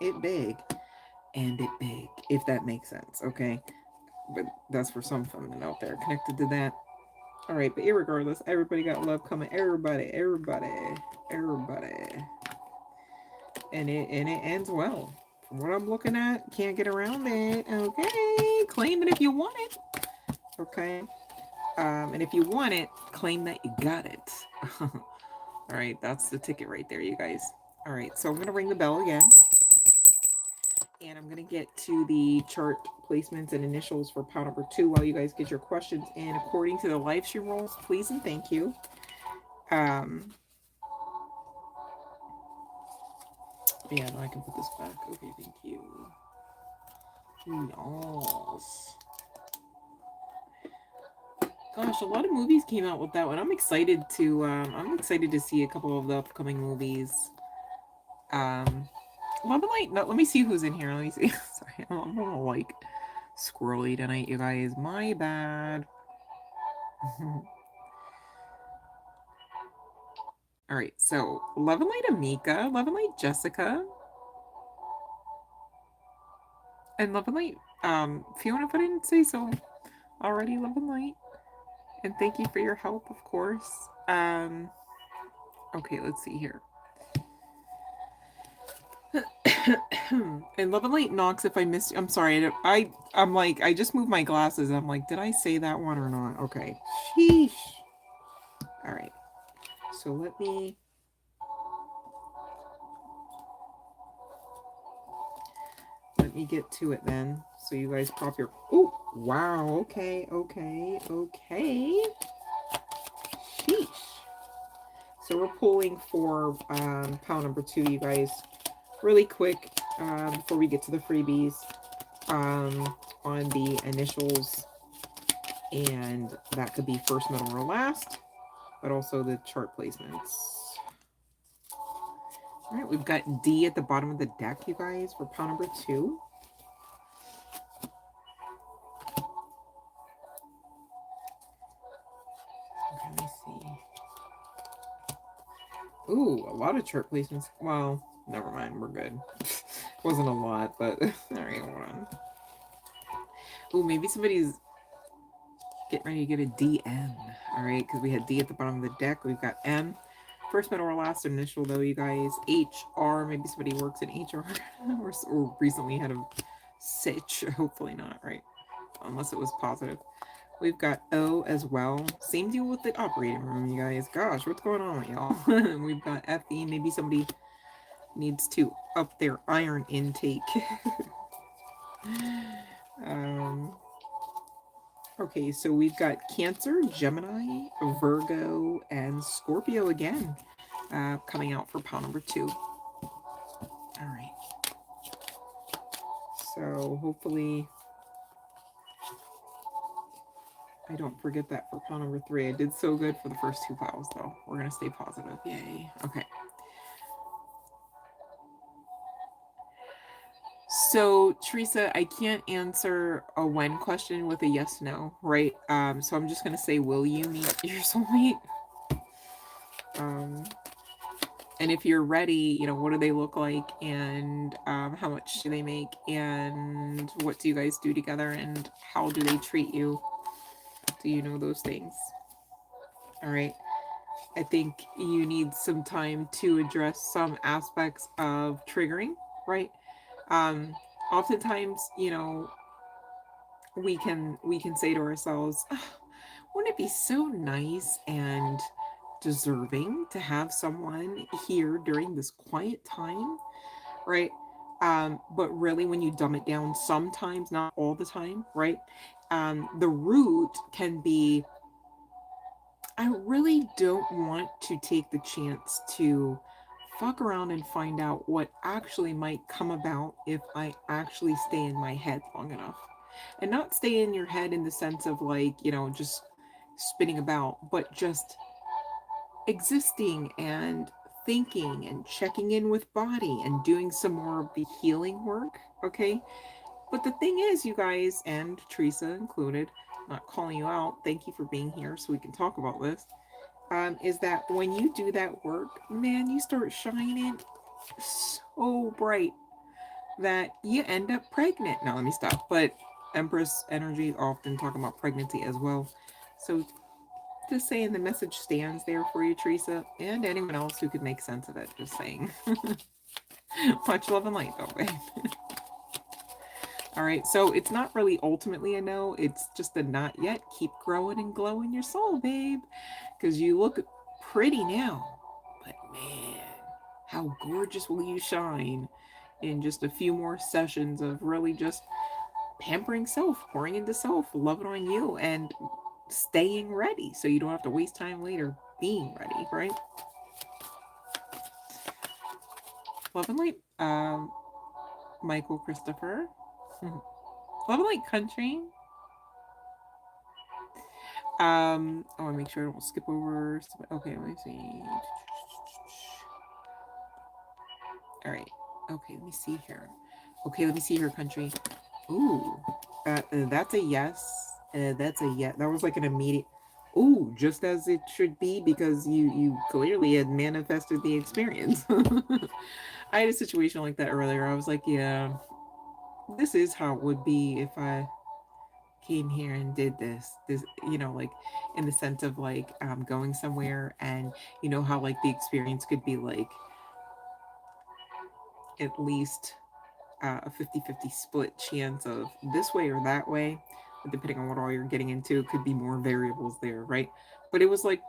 it big and it big, if that makes sense. Okay, but that's for some feminine out there connected to that. All right, but irregardless, everybody got love coming. Everybody, and it ends well. From what I'm looking at, can't get around it. Okay, claim it if you want it. Okay, and if you want it, claim that you got it. All right, that's the ticket right there, you guys. All right, so I'm gonna ring the bell again, and I'm gonna get to the chart placements and initials for pile number 2 while you guys get your questions in according to the live stream rules, please and thank you. Yeah, no, I can put this back. Okay, thank you. Yes. Gosh, a lot of movies came out with that one. I'm excited to see a couple of the upcoming movies. Love and Light. No, let me see who's in here. Let me see. Sorry, I'm a little like squirrely tonight, you guys. My bad. All right, so Love and Light Amika, Love and Light Jessica, and Love and Light Fiona, if I didn't say so already. Love and Light, and thank you for your help, of course. Okay, let's see here. And Love and Light Knox, if I missed, I'm sorry. I'm like, I just moved my glasses. I'm like, did I say that one or not? Okay. Sheesh. All right. So let me get to it then. So you guys pop your. Oh, wow. Okay. Sheesh. So we're pulling for pile number 2, you guys. Really quick, before we get to the freebies, on the initials, and that could be first, middle, or last, but also the chart placements. All right, we've got D at the bottom of the deck, you guys, for pile number 2. Okay, let me see. Ooh, a lot of chart placements. Well, never mind, we're good. Wasn't a lot, but all right, hold on. Ooh, maybe somebody's getting ready to get a DM. All right, because we had D at the bottom of the deck. We've got M. First, middle, or last initial, though, you guys. HR. Maybe somebody works in HR or recently had a sitch. Hopefully not, right? Unless it was positive. We've got O as well. Same deal with the operating room, you guys. Gosh, what's going on with y'all? We've got FE. Maybe somebody needs to up their iron intake. Okay, so we've got Cancer, Gemini, Virgo, and Scorpio again, coming out for pile number 2. All right. So hopefully I don't forget that for pile number 3. I did so good for the first 2 piles, though. We're going to stay positive. Yay. Okay. So, Teresa, I can't answer a when question with a yes, no, right? So I'm just going to say, will you meet your soulmate? And if you're ready, you know, what do they look like, and how much do they make, and what do you guys do together, and how do they treat you? Do you know those things? All right. I think you need some time to address some aspects of triggering, right? Um, Oftentimes, you know, we can say to ourselves, "Oh, wouldn't it be so nice and deserving to have someone here during this quiet time, right?" But really, when you dumb it down, sometimes, not all the time, right? The root can be, I really don't want to take the chance to fuck around and find out what actually might come about if I actually stay in my head long enough. And not stay in your head in the sense of, like, you know, just spinning about, but just existing and thinking and checking in with body and doing some more of the healing work, okay? But the thing is, you guys, and Teresa included, not calling you out, thank you for being here so we can talk about this, is that when you do that work, man, you start shining so bright that you end up pregnant. Now, let me stop. But Empress energy often talking about pregnancy as well. So just saying the message stands there for you, Teresa, and anyone else who could make sense of it. Just saying. Much love and light, though, babe. All right, so it's not really ultimately a no. It's just a not yet. Keep growing and glowing your soul, babe, because you look pretty now. But man, how gorgeous will you shine in just a few more sessions of really just pampering self, pouring into self, loving on you, and staying ready so you don't have to waste time later being ready, right? Love and light, Michael Christopher. Love and light country. I want to make sure I don't skip over. Okay, let me see. All right. Okay, let me see here. Okay, let me see here, country. Ooh, that's a yes. That's a yes. That was like an immediate. Ooh, just as it should be, because you clearly had manifested the experience. I had a situation like that earlier. I was like, yeah, this is how it would be if I came here and did this, you know, like in the sense of like going somewhere, and you know how like the experience could be like at least a 50-50 split chance of this way or that way, depending on what all you're getting into. Could be more variables there, right? But it was like,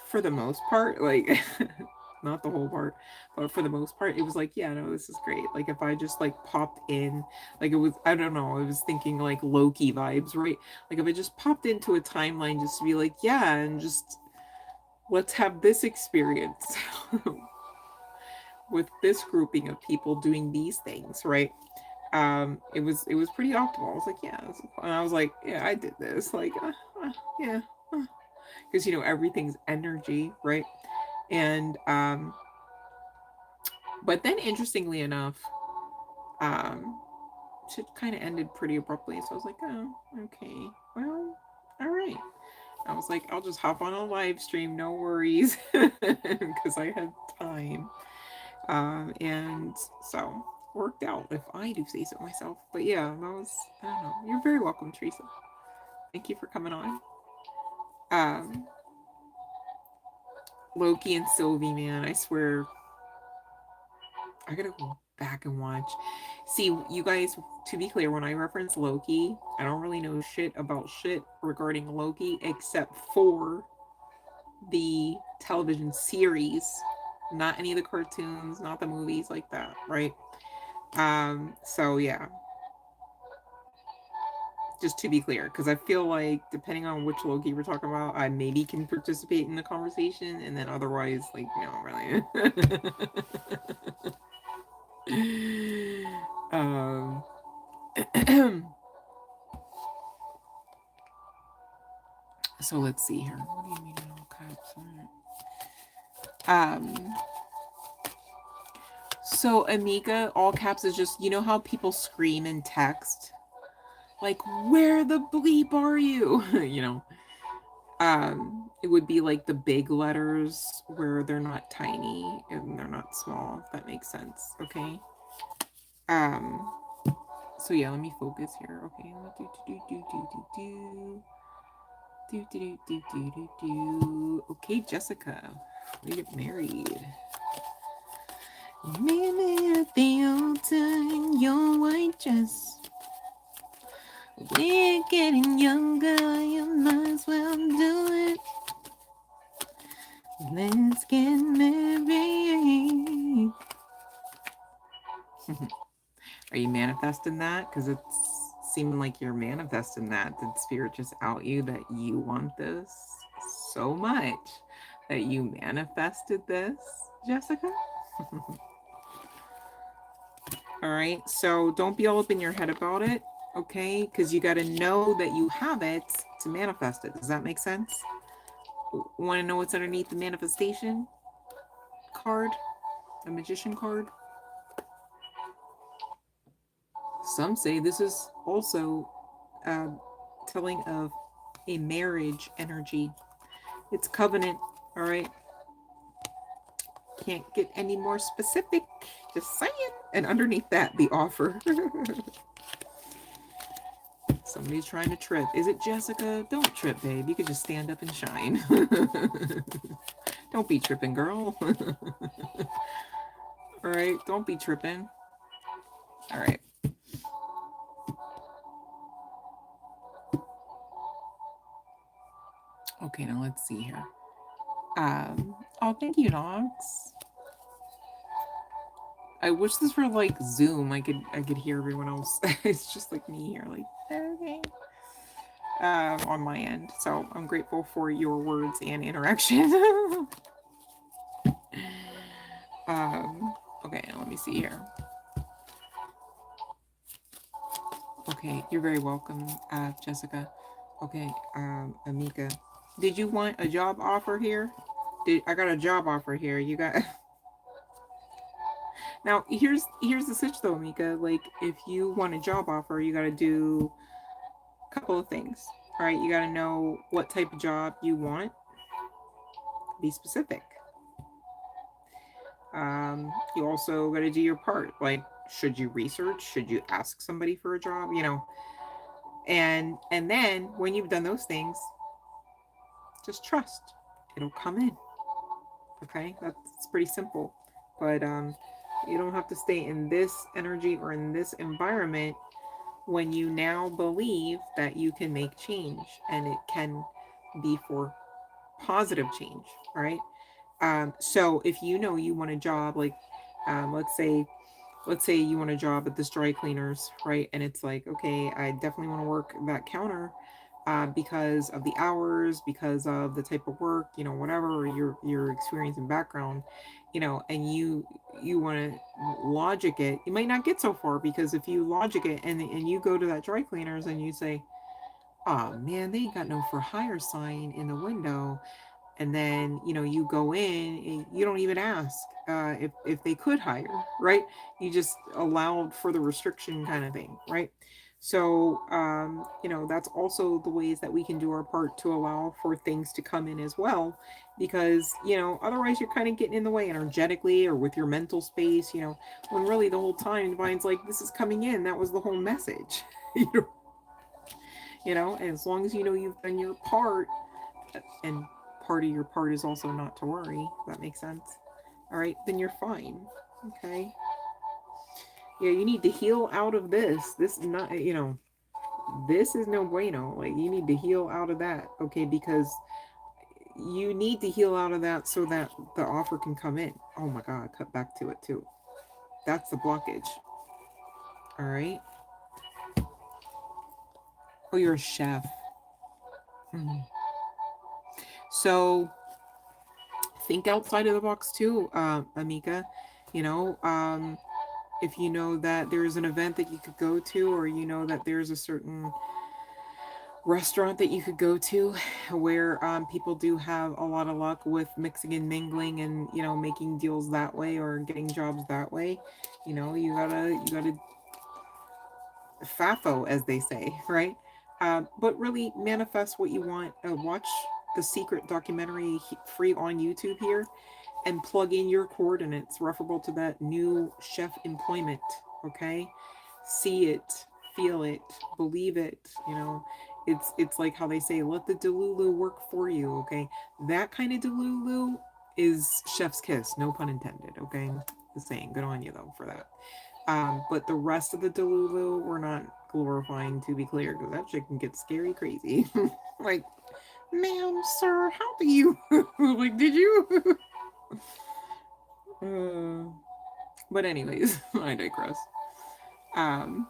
for the most part, like not the whole part, but for the most part, it was like, yeah, no, this is great. Like if I just like popped in, like it was, I don't know, I was thinking like Loki vibes, right? Like if I just popped into a timeline just to be like, yeah, and just let's have this experience with this grouping of people doing these things, right? It was pretty optimal. I was like, yeah, and I was like, yeah, I did this, like, yeah, because you know everything's energy, right? And but then interestingly enough, um, it kind of ended pretty abruptly. So I was like, oh, okay, well, all right. I was like, I'll just hop on a live stream, no worries, because I had time. And so worked out, if I do say so myself. But yeah, that was, I don't know. You're very welcome, Teresa. Thank you for coming on. Um, Loki and Sylvie, man, I swear, I gotta go back and watch. See, you guys, to be clear, when I reference Loki, I don't really know shit about shit regarding Loki except for the television series, not any of the cartoons, not the movies like that, right? So yeah, just to be clear, because I feel like depending on which Loki we're talking about, I maybe can participate in the conversation, and then otherwise, like, no, really. um, so let's see here. What do you mean in all caps? Um, so Amiga, all caps is just, you know how people scream in text, like, where the bleep are you? You know, it would be like the big letters where they're not tiny and they're not small, if that makes sense. Okay. Um, so yeah, let me focus here. Okay. Okay, Jessica. We get married. Maybe at the altar in your white dress. We're getting younger, you might as well do it. Let's get married. Are you manifesting that? Because it's seeming like you're manifesting that. Did spirit just out you that you want this so much that you manifested this, Jessica? All right. So don't be all up in your head about it. Okay. Because you got to know that you have it to manifest it. Does that make sense? Want to know what's underneath the manifestation card? The magician card? Some say this is also uh, telling of a marriage energy. It's covenant, all right? Can't get any more specific. Just saying. And underneath that, the offer. Somebody's trying to trip. Is it Jessica? Don't trip, babe. You could just stand up and shine. Don't be tripping, girl. All right, don't be tripping. All right. Okay, now let's see here. Oh, thank you, Nox. I wish this were like Zoom. I could hear everyone else. It's just like me here, like okay. On my end. So I'm grateful for your words and interaction. Okay, let me see here. Okay, you're very welcome, Jessica. Okay, Amika, did you want a job offer here? I got a job offer here. You got. Now here's the switch though, Amika. Like if you want a job offer, you got to do a couple of things. All right, you got to know what type of job you want. Be specific. You also got to do your part. Like, should you research? Should you ask somebody for a job? You know, and then when you've done those things, just trust. It'll come in. Okay, that's pretty simple. But you don't have to stay in this energy or in this environment when you now believe that you can make change and it can be for positive change, right? So if you know you want a job, like let's say you want a job at this dry cleaners, right? And it's like, okay, I definitely want to work that counter because of the hours, because of the type of work, you know, whatever your experience and background, you know, and you want to logic it. You might not get so far because if you logic it and you go to that dry cleaners and you say, oh man, they ain't got no for hire sign in the window, and then you know you go in and you don't even ask if they could hire, right? You just allowed for the restriction kind of thing, right? So you know that's also the ways that we can do our part to allow for things to come in as well, because you know otherwise you're kind of getting in the way energetically or with your mental space, you know, when really the whole time divine's like this is coming in, that was the whole message. You know, and as long as you know you've done your part, and part of your part is also not to worry. If that makes sense. All right, then you're fine. Okay. Yeah, you need to heal out of this. This is not, you know, this is no bueno. Like you need to heal out of that. Okay, because you need to heal out of that so that the offer can come in. Oh my God, cut back to it too. That's the blockage. All right. Oh, you're a chef. Mhm. So think outside of the box too, Amika. You know, if you know that there's an event that you could go to, or you know that there's a certain restaurant that you could go to where people do have a lot of luck with mixing and mingling and you know making deals that way or getting jobs that way, you know, you gotta fafo as they say, right? But really manifest what you want. Watch the secret documentary free on YouTube here and plug in your coordinates referable to that new chef employment. Okay, see it, feel it, believe it. You know, it's like how they say, let the Delulu work for you. Okay, that kind of Delulu is chef's kiss, no pun intended. Okay, the saying. Good on you though for that. But the rest of the Delulu, we're not glorifying, to be clear, because that shit can get scary crazy. Like, ma'am, sir, how do you? Like, did you? uh, but anyways, I digress. Um,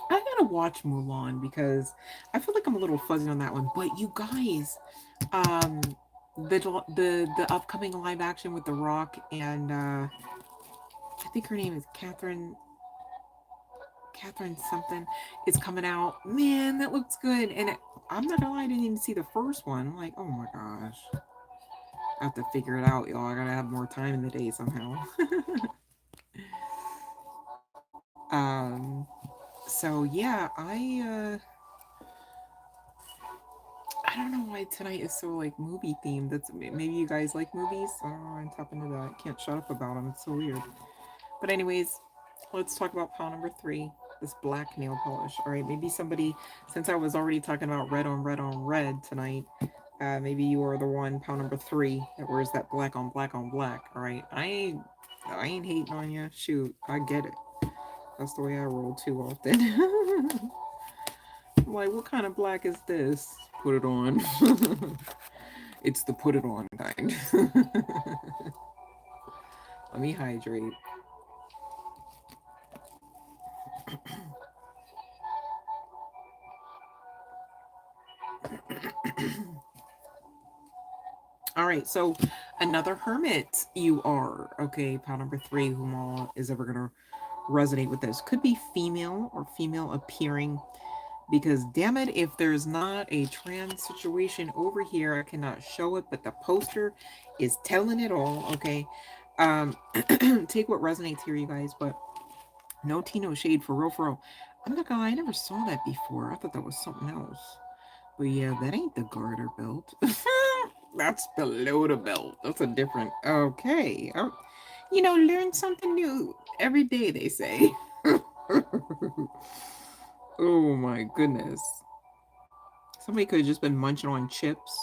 I gotta watch Mulan because I feel like I'm a little fuzzy on that one. But you guys, um, the upcoming live action with The Rock and I think her name is Catherine something. It's coming out. Man, that looks good. And I'm not gonna lie, I didn't even see the first one. I'm like, oh my gosh, I have to figure it out, y'all. I gotta have more time in the day somehow. um, so yeah, I don't know why tonight is so like movie themed. That's maybe you guys like movies. Oh, I'm top into that. I can't shut up about them. It's so weird. But anyways, let's talk about pile number 3. This black nail polish. All right, maybe somebody, since I was already talking about red on red on red tonight, maybe you are the one, pile number 3, that wears that black on black on black. All right, I ain't hating on you. Shoot, I get it. That's the way I roll too often. I'm like, what kind of black is this? Put it on. It's the put it on kind. Let me hydrate. All right, so another hermit you are. Okay, pile number 3, whom all is ever gonna resonate with this. Could be female or female appearing, because damn it, if there's not a trans situation over here, I cannot show it, but the poster is telling it all. Okay, um, take what resonates here, you guys, but no tea, no shade, for real, for real. I'm not gonna lie, I never saw that before. I thought that was something else. But yeah, that ain't the garter belt. That's below the belt. That's a different. Okay. Learn something new every day, they say. Oh my goodness. Somebody could have just been munching on chips.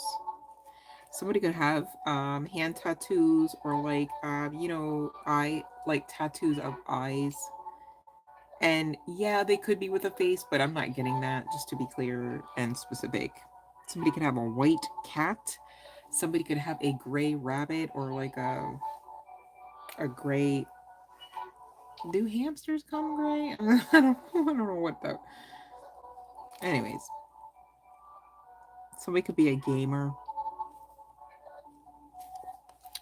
Somebody could have hand tattoos, or like eye, like tattoos of eyes. And yeah, they could be with a face, but I'm not getting that, just to be clear and specific. Somebody could have a white cat. Somebody could have a gray rabbit, or like a gray. Do hamsters come gray? I don't know what that. Anyways, somebody could be a gamer.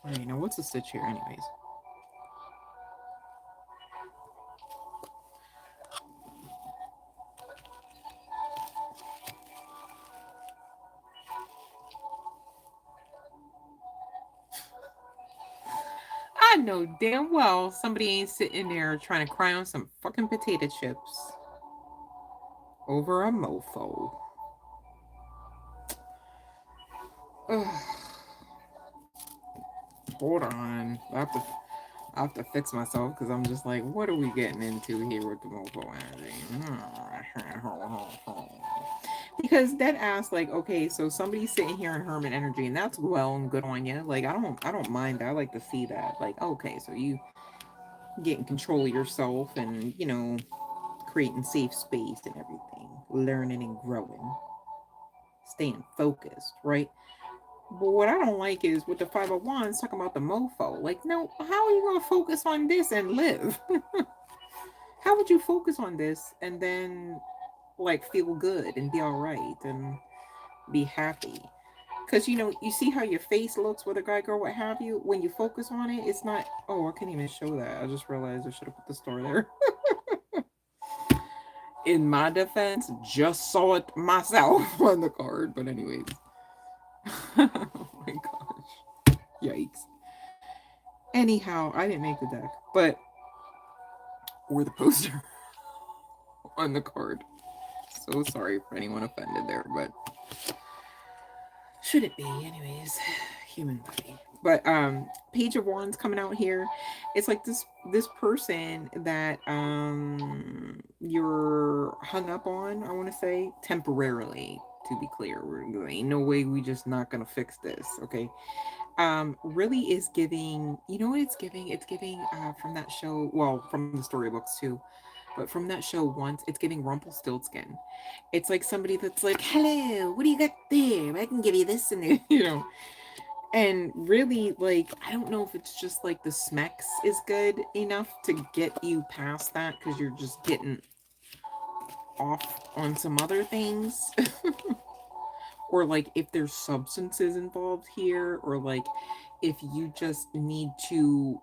All right, now what's the stitch here, anyways? I know damn well somebody ain't sitting there trying to cry on some fucking potato chips over a mofo. Ugh. Hold on. I have to fix myself, because I'm just like, what are we getting into here with the mofo energy? Because that asks, like, okay, so somebody's sitting here in hermit energy, and that's well and good on you. Like, I don't mind that. I like to see that. Like, okay, so you getting control of yourself, and creating safe space and everything, learning and growing, staying focused, right? But what I don't like is with the 501s talking about the mofo. Like, no, how are you going to focus on this and live? How would you focus on this and then, like, feel good and be all right and be happy? Because, you see how your face looks with a guy, girl, what have you? When you focus on it, it's not, oh, I can't even show that. I just realized I should have put the store there. In my defense, just saw it myself on the card. But anyways. Oh my gosh. Yikes. Anyhow, I didn't make the deck, but or the poster. on the card. So sorry for anyone offended there, but should it be anyways? Human body. But Page of Wands coming out here. It's like this person that you're hung up on, I want to say, temporarily, to be clear. There ain't no way we just not gonna fix this, okay? Really is giving, you know what it's giving? It's giving from that show, well, from the storybooks too, but from that show once, it's giving Rumpelstiltskin. It's like somebody that's like, hello, what do you got there? I can give you this and you know. And really, like, I don't know if it's just like the Smex is good enough to get you past that because you're just getting off on some other things. Or like if there's substances involved here, or like if you just need to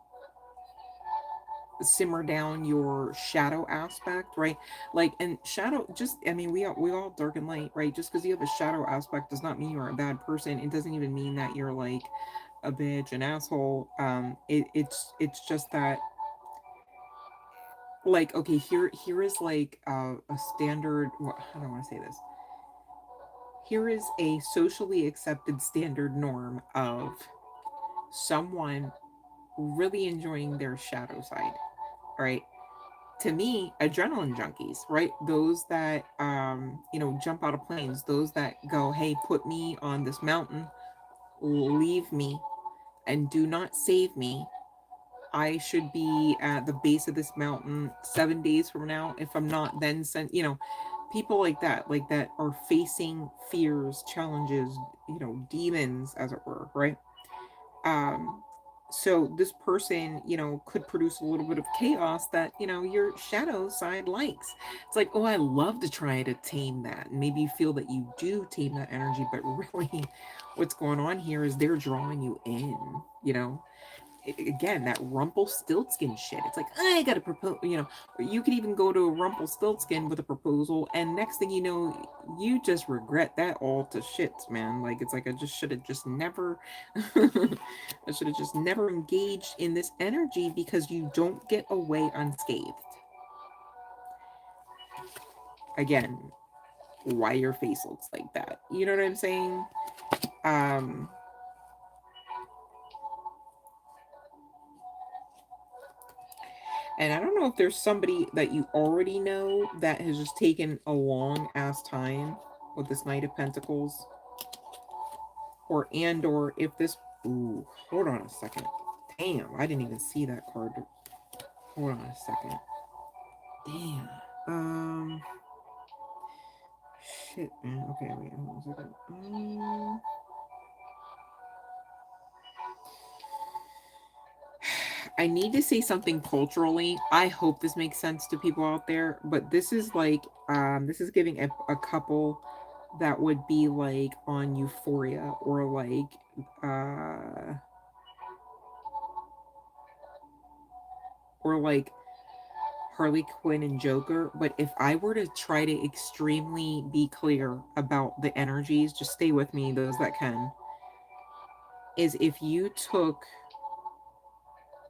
simmer down your shadow aspect, right? Like, and shadow, just, I mean, we all dark and light, right? Just because you have a shadow aspect does not mean you're a bad person. It doesn't even mean that you're like a bitch, an asshole. It's just that, like, okay, here is like a standard, how do I want to say this? Here is a socially accepted standard norm of someone really enjoying their shadow side, right? To me, adrenaline junkies, right? Those that jump out of planes, those that go, hey, put me on this mountain, leave me, and do not save me. I should be at the base of this mountain 7 days from now. If I'm not, then sent, people like that are facing fears, challenges, demons, as it were, right? um so this person, could produce a little bit of chaos that, your shadow side likes. It's like, oh, I love to try to tame that, and maybe you feel that you do tame that energy, but really what's going on here is they're drawing you in, you know again, that Rumpelstiltskin shit. It's like, I gotta propose, or you could even go to a Rumpelstiltskin with a proposal, and next thing you know, you just regret that all to shits, man. Like, it's like, I just should have just never, I should have just never engaged in this energy, because you don't get away unscathed. Again, why your face looks like that. You know what I'm saying? Um, And I don't know if there's somebody that you already know that has just taken a long ass time with this Knight of Pentacles. Or if this... Ooh, hold on a second. Damn, I didn't even see that card. Hold on a second. Damn. Shit, man. Okay, wait, hold on a second. I need to say something culturally. I hope this makes sense to people out there, but this is like, this is giving a couple that would be like on Euphoria, uh, or like Harley Quinn and Joker. But if I were to try to extremely be clear about the energies, just stay with me, those that can, is if you took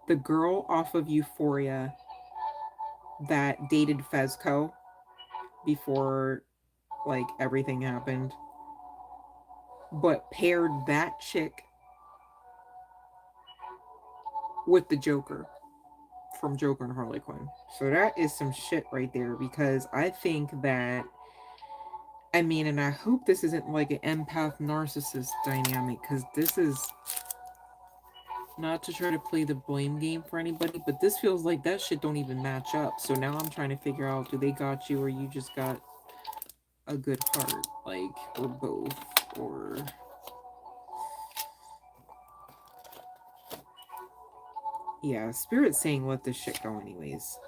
the girl off of Euphoria that dated Fezco before like everything happened, but paired that chick with the Joker from Joker and Harley Quinn. So that is some shit right there, because I think that, I mean, and I hope this isn't like an empath narcissist dynamic, because this is not to try to play the blame game for anybody, but this feels like that shit don't even match up. So now I'm trying to figure out, do they got you, or you just got a good heart, like, or both, or... Yeah, Spirit's saying let this shit go anyways.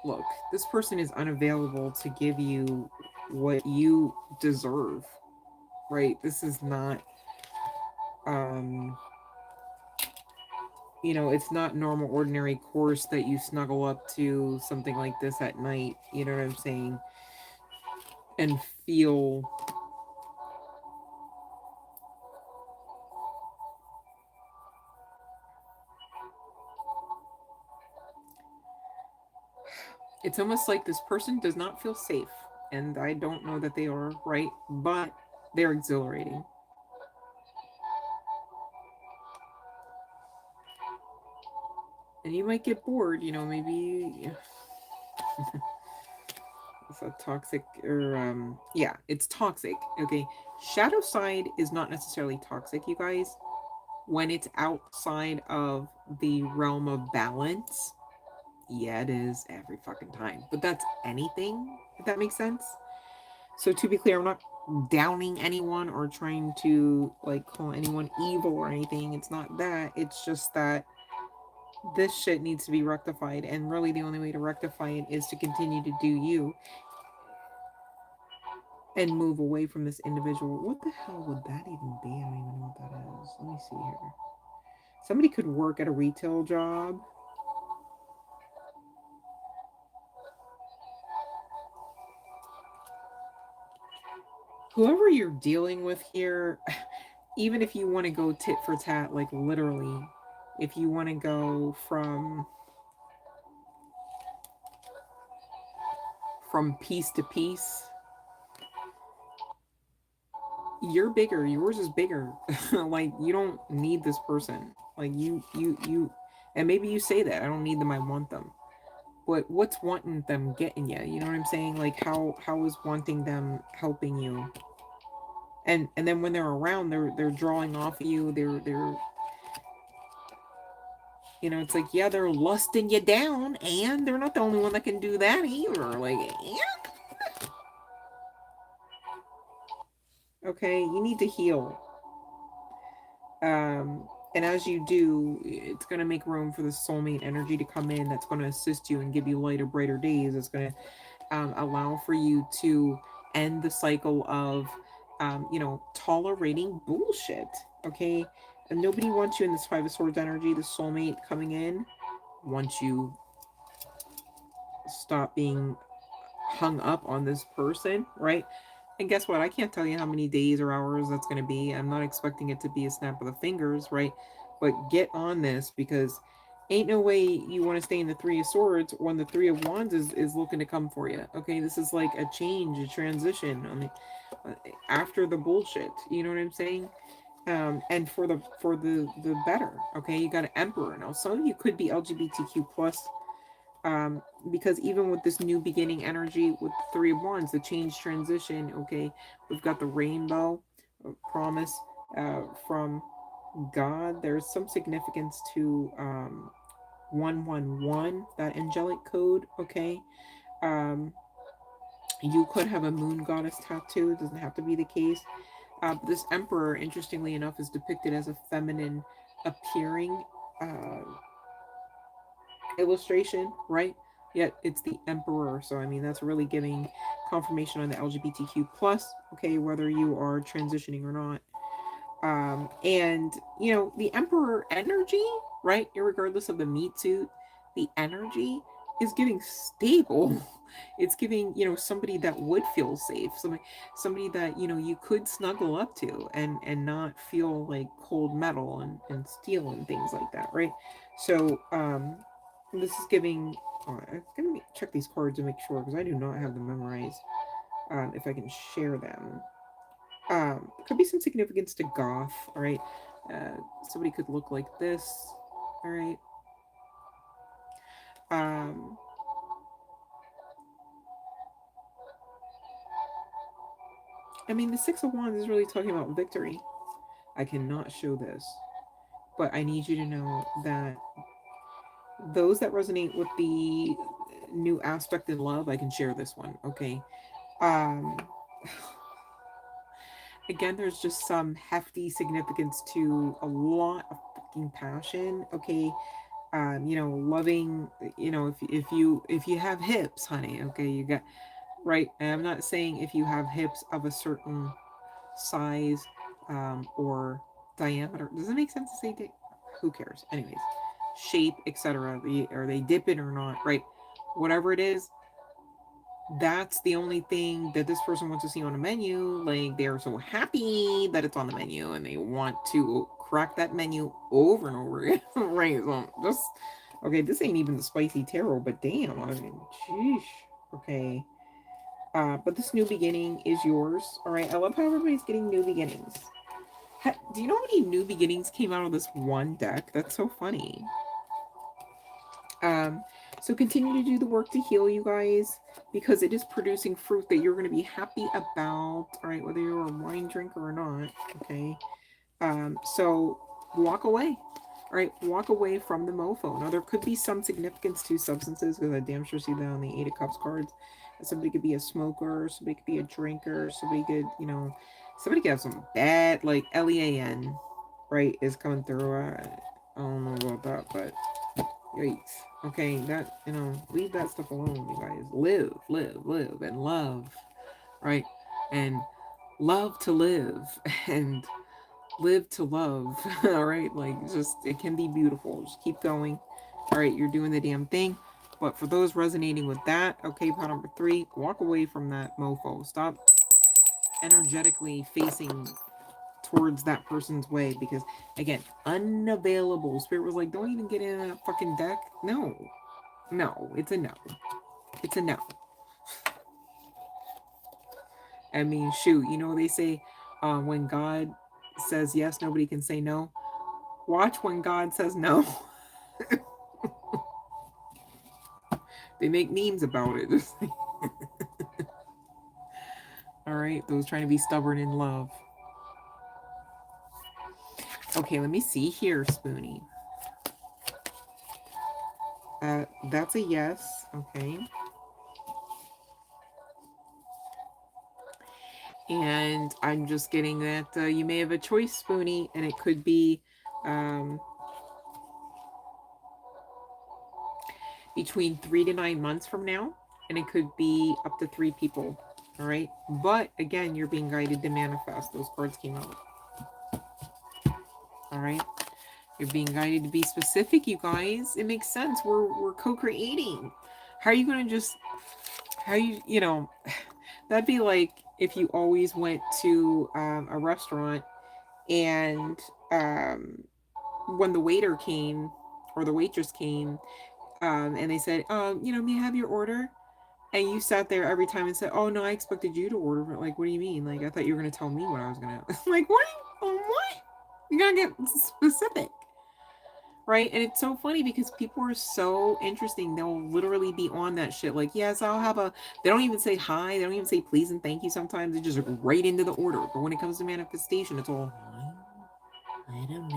Look, this person is unavailable to give you what you deserve, right? This is not, um, it's not normal, ordinary course that you snuggle up to something like this at night, you know what I'm saying? And feel, It's almost like this person does not feel safe, and I don't know that they are, right? But they're exhilarating. And you might get bored, maybe it's a toxic, or yeah, it's toxic. Okay. Shadow side is not necessarily toxic, you guys. When it's outside of the realm of balance, yeah, it is every fucking time. But that's anything, if that makes sense. So to be clear, I'm not downing anyone or trying to like call anyone evil or anything. It's not that. It's just that this shit needs to be rectified, and really the only way to rectify it is to continue to do you and move away from this individual. What the hell would that even be? I don't even know what that is. Let me see here. Somebody could work at a retail job. Whoever you're dealing with here, even if you want to go tit for tat, like literally, if you want to go from piece to piece, you're bigger. Yours is bigger. Like you don't need this person. Like you, and maybe you say that I don't need them. I want them. But what's wanting them getting you? You know what I'm saying? Like how is wanting them helping you? And then when they're around, they're drawing off of you. They're it's like, yeah, they're lusting you down, and they're not the only one that can do that either. Like, yeah. Okay, you need to heal. And as you do, it's going to make room for the soulmate energy to come in that's going to assist you and give you lighter, brighter days. It's going to allow for you to end the cycle of, tolerating bullshit. Okay. And nobody wants you in this Five of Swords energy, the soulmate coming in. Once you stop being hung up on this person, right? And guess what? I can't tell you how many days or hours that's going to be. I'm not expecting it to be a snap of the fingers, right? But get on this, because ain't no way you want to stay in the Three of Swords when the Three of Wands is looking to come for you. Okay, this is like a change, a transition on the after the bullshit. You know what I'm saying? And for the better. Okay, you got an Emperor now. Some of you could be LGBTQ plus, because even with this new beginning energy with the Three of Wands, the change transition, okay, we've got the rainbow promise from God. There's some significance to 111, that angelic code, okay. um you could have a moon goddess tattoo. It doesn't have to be the case. This emperor, interestingly enough, is depicted as a feminine appearing uh illustration, right? Yet it's the emperor. So I mean, that's really giving confirmation on the LGBTQ plus, okay, whether you are transitioning or not. And the emperor energy, right? Irregardless of the meat suit, the energy is giving stable. It's giving, somebody that would feel safe, somebody that you could snuggle up to and not feel like cold metal and steel and things like that, right? So this is giving. I'm gonna check these cards and make sure, because I do not have them memorized. If I can share them. Could be some significance to goth. All right. Somebody could look like this. All right. um I mean, the Six of Wands is really talking about victory. I cannot show this, but I need you to know that those that resonate with the new aspect in love, I can share this one, okay. um Again, there's just some hefty significance to a lot of fucking passion, okay. Loving, if you have hips, honey, okay, you got, right. And I'm not saying if you have hips of a certain size, or diameter. Does it make sense to say who cares? Anyways, shape, etc. Are they dipping or not? Right. Whatever it is, that's the only thing that this person wants to see on a menu. Like, they're so happy that it's on the menu and they want to crack that menu over and over again. Right. So just Okay, this ain't even the spicy tarot, but damn, I mean, sheesh. Okay. But this new beginning is yours. All right. I love how everybody's getting new beginnings. Do you know how many new beginnings came out of this one deck? That's so funny. Um, so continue to do the work to heal, you guys, because it is producing fruit that you're going to be happy about. All right, whether you're a wine drinker or not. Okay. So walk away. All right, walk away from the mofo. Now there could be some significance to substances because I damn sure see that on the Eight of Cups cards. Somebody could be a smoker, somebody could be a drinker, somebody could, somebody could have some bad, like LEAN, right, is coming through. I don't know about that, but yikes. Okay, that, leave that stuff alone, you guys. Live, live, live, and love, right? And love to live, and live to love. All right, like, just, it can be beautiful. Just keep going. All right, you're doing the damn thing. But for those resonating with that, okay, part number 3, walk away from that mofo. Stop energetically facing towards that person's way, because again, unavailable. Spirit was like, don't even get in that fucking deck. No, it's a no. It's a no. I mean, shoot, they say, when God says yes, nobody can say no. Watch when God says no. They make memes about it. All right, those trying to be stubborn in love. Okay, let me see here, Spoonie. That's a yes. Okay. And I'm just getting that you may have a choice, Spoonie, and it could be between 3 to 9 months from now, and it could be up to 3 people. All right. But again, you're being guided to manifest. Those cards came out. All right. You're being guided to be specific, you guys. It makes sense. We're co-creating. How are you going to just, that'd be like if you always went to a restaurant and when the waiter came or the waitress came and they said, may I have your order? And you sat there every time and said, oh, no, I expected you to order. Like, what do you mean? Like, I thought you were going to tell me what I was going to. Like, what? You got to get specific. Right? And it's so funny because people are so interesting. They'll literally be on that shit. Like, yes, I'll have a. They don't even say hi. They don't even say please and thank you sometimes. They just right into the order. But when it comes to manifestation, it's all, I don't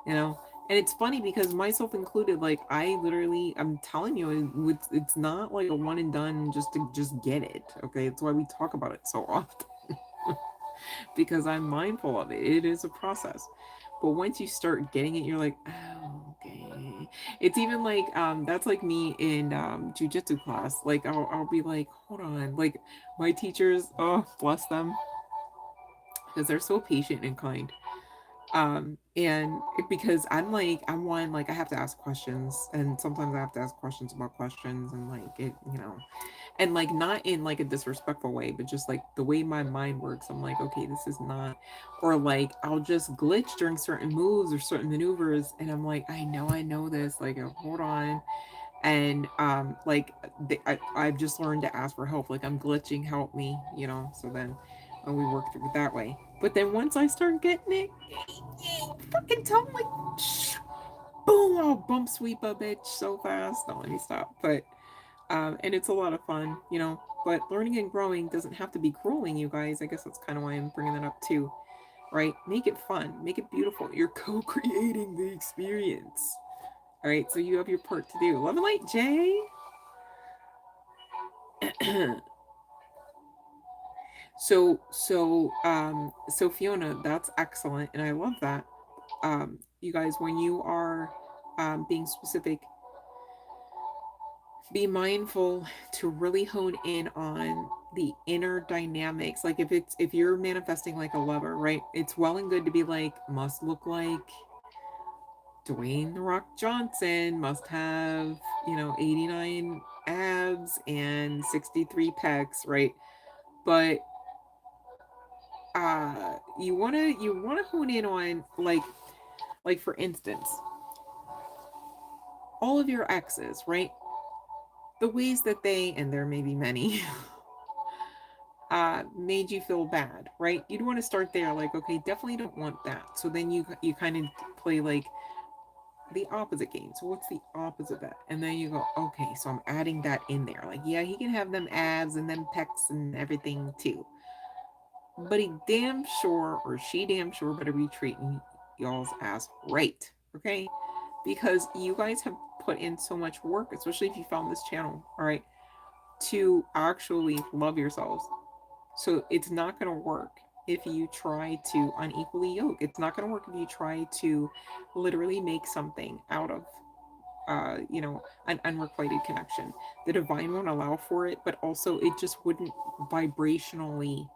know. And it's funny because myself included, like, I'm telling you, it's not like a one and done just to just get it. Okay. It's why we talk about it so often. Because I'm mindful of it. It is a process. But once you start getting it, you're like, oh, okay. It's even like that's like me in jujitsu class. Like I'll be like, hold on. Like my teachers, oh bless them, because they're so patient and kind. Because I'm one, like I have to ask questions, and sometimes I have to ask questions about questions, and like it, and like not in like a disrespectful way, but just like the way my mind works. I'm like, okay, this is not, or like I'll just glitch during certain moves or certain maneuvers, and I'm like, I know this. Like, hold on, and I've just learned to ask for help. Like I'm glitching, help me, So then, when we work through it that way. But then once I start getting it, fucking tell me, like, boom, I'll bump sweep a bitch so fast. No, let me stop. But and it's a lot of fun, But learning and growing doesn't have to be grueling, you guys. I guess that's kind of why I'm bringing that up too, right? Make it fun, make it beautiful. You're co-creating the experience. All right, so you have your part to do. Love and light, Jay. So Fiona, that's excellent, and I love that. You guys, when you are being specific, be mindful to really hone in on the inner dynamics. Like if you're manifesting like a lover, right? It's well and good to be like, must look like Dwayne the Rock Johnson, must have 89 abs and 63 pecs, right? But you wanna hone in on like for instance, all of your exes, right? The ways that they, and there may be many, made you feel bad, right? You'd want to start there, like, okay, definitely don't want that. So then you kind of play like the opposite game. So what's the opposite of that? And then you go, okay, so I'm adding that in there. Like, yeah, he can have them abs and them pecs and everything too. But he damn sure, or she damn sure, better be treating y'all's ass right. Okay? Because you guys have put in so much work, especially if you found this channel, all right, to actually love yourselves. So it's not going to work if you try to unequally yoke. It's not going to work if you try to literally make something out of an unrequited connection. The divine won't allow for it, but also it just wouldn't vibrationally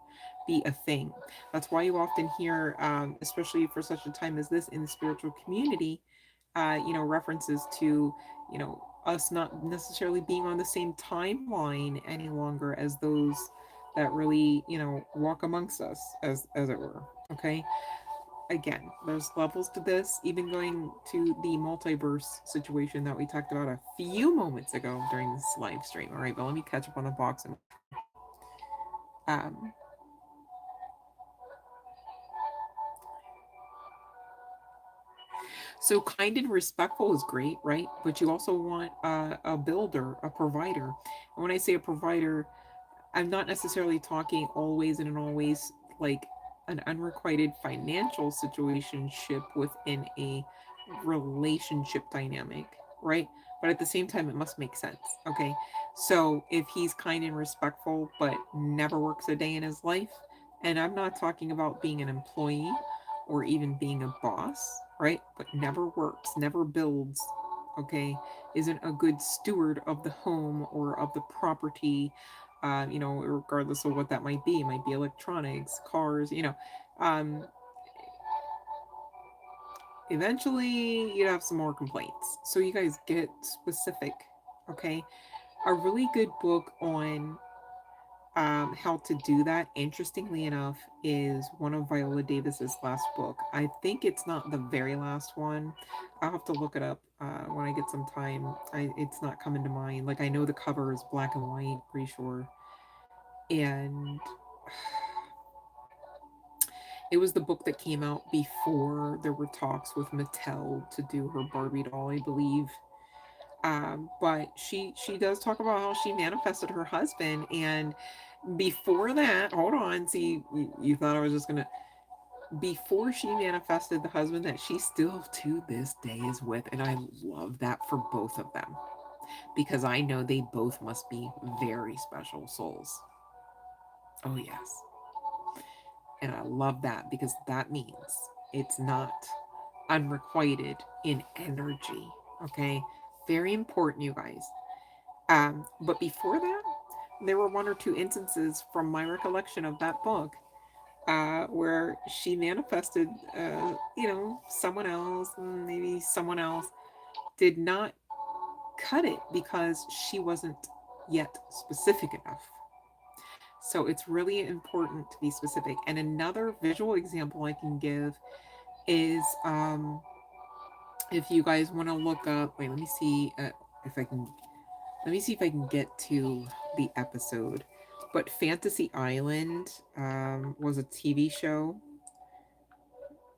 be a thing. That's why you often hear, especially for such a time as this in the spiritual community, references to, us not necessarily being on the same timeline any longer as those that really, walk amongst us, as it were. Okay, again, there's levels to this, even going to the multiverse situation that we talked about a few moments ago during this live stream. All right, but let me catch up on the box info. Um, so kind and respectful is great, right? But you also want a builder, a provider. And when I say a provider, I'm not necessarily talking always and in always like an unrequited financial situationship within a relationship dynamic, right? But at the same time, it must make sense. Okay. So if he's kind and respectful, but never works a day in his life, and I'm not talking about being an employee or even being a boss, right? But never works, never builds, okay, isn't a good steward of the home or of the property, regardless of what that might be. It might be electronics, cars, um, eventually you'd have some more complaints. So you guys get specific, okay? A really good book on how to do that, interestingly enough, is one of Viola Davis's last book. I think it's not the very last one. I'll have to look it up when I get some time. It's not coming to mind. Like, I know the cover is black and white, pretty sure. And it was the book that came out before there were talks with Mattel to do her Barbie doll, I believe. But she does talk about how she manifested her husband, and before that, hold on, see, you thought I was just gonna. Before she manifested the husband that she still to this day is with, and I love that for both of them because I know they both must be very special souls. Oh yes, and I love that because that means it's not unrequited in energy. Okay, very important, you guys. But before that, there were one or two instances from my recollection of that book where she manifested, someone else, maybe someone else did not cut it because she wasn't yet specific enough. So it's really important to be specific. And another visual example I can give is if you guys want to look up, wait, let me see if I can let me see if I can get to the episode. But Fantasy Island was a TV show.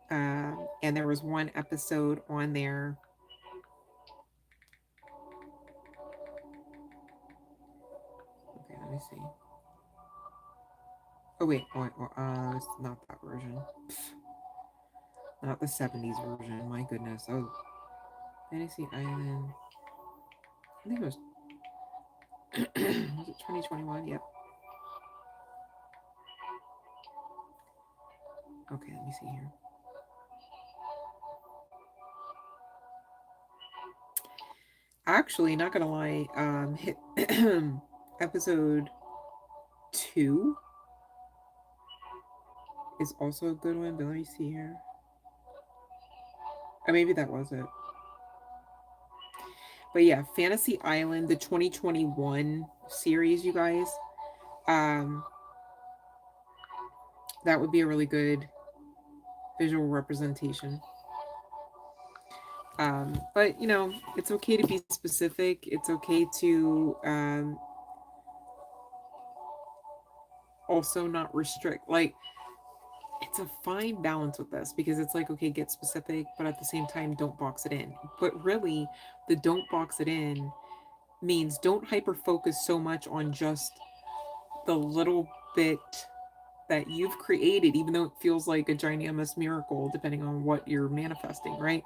And there was one episode on there. Okay, let me see. Oh, wait. It's not that version. Pfft, not the 70s version. My goodness. Oh, Fantasy Island. I think it was. Was it 2021? Yep. Okay, let me see here. Actually, not gonna lie, hit episode 2 is also a good one, but let me see here. Or maybe that was it. But yeah, Fantasy Island, the 2021 series, you guys. Um, that would be a really good visual representation. But it's okay to be specific. It's okay to also not restrict. Like, it's a fine balance with this, because it's like, okay, get specific, but at the same time, don't box it in. But really, the don't box it in means don't hyper focus so much on just the little bit that you've created, even though it feels like a ginormous miracle, depending on what you're manifesting, right?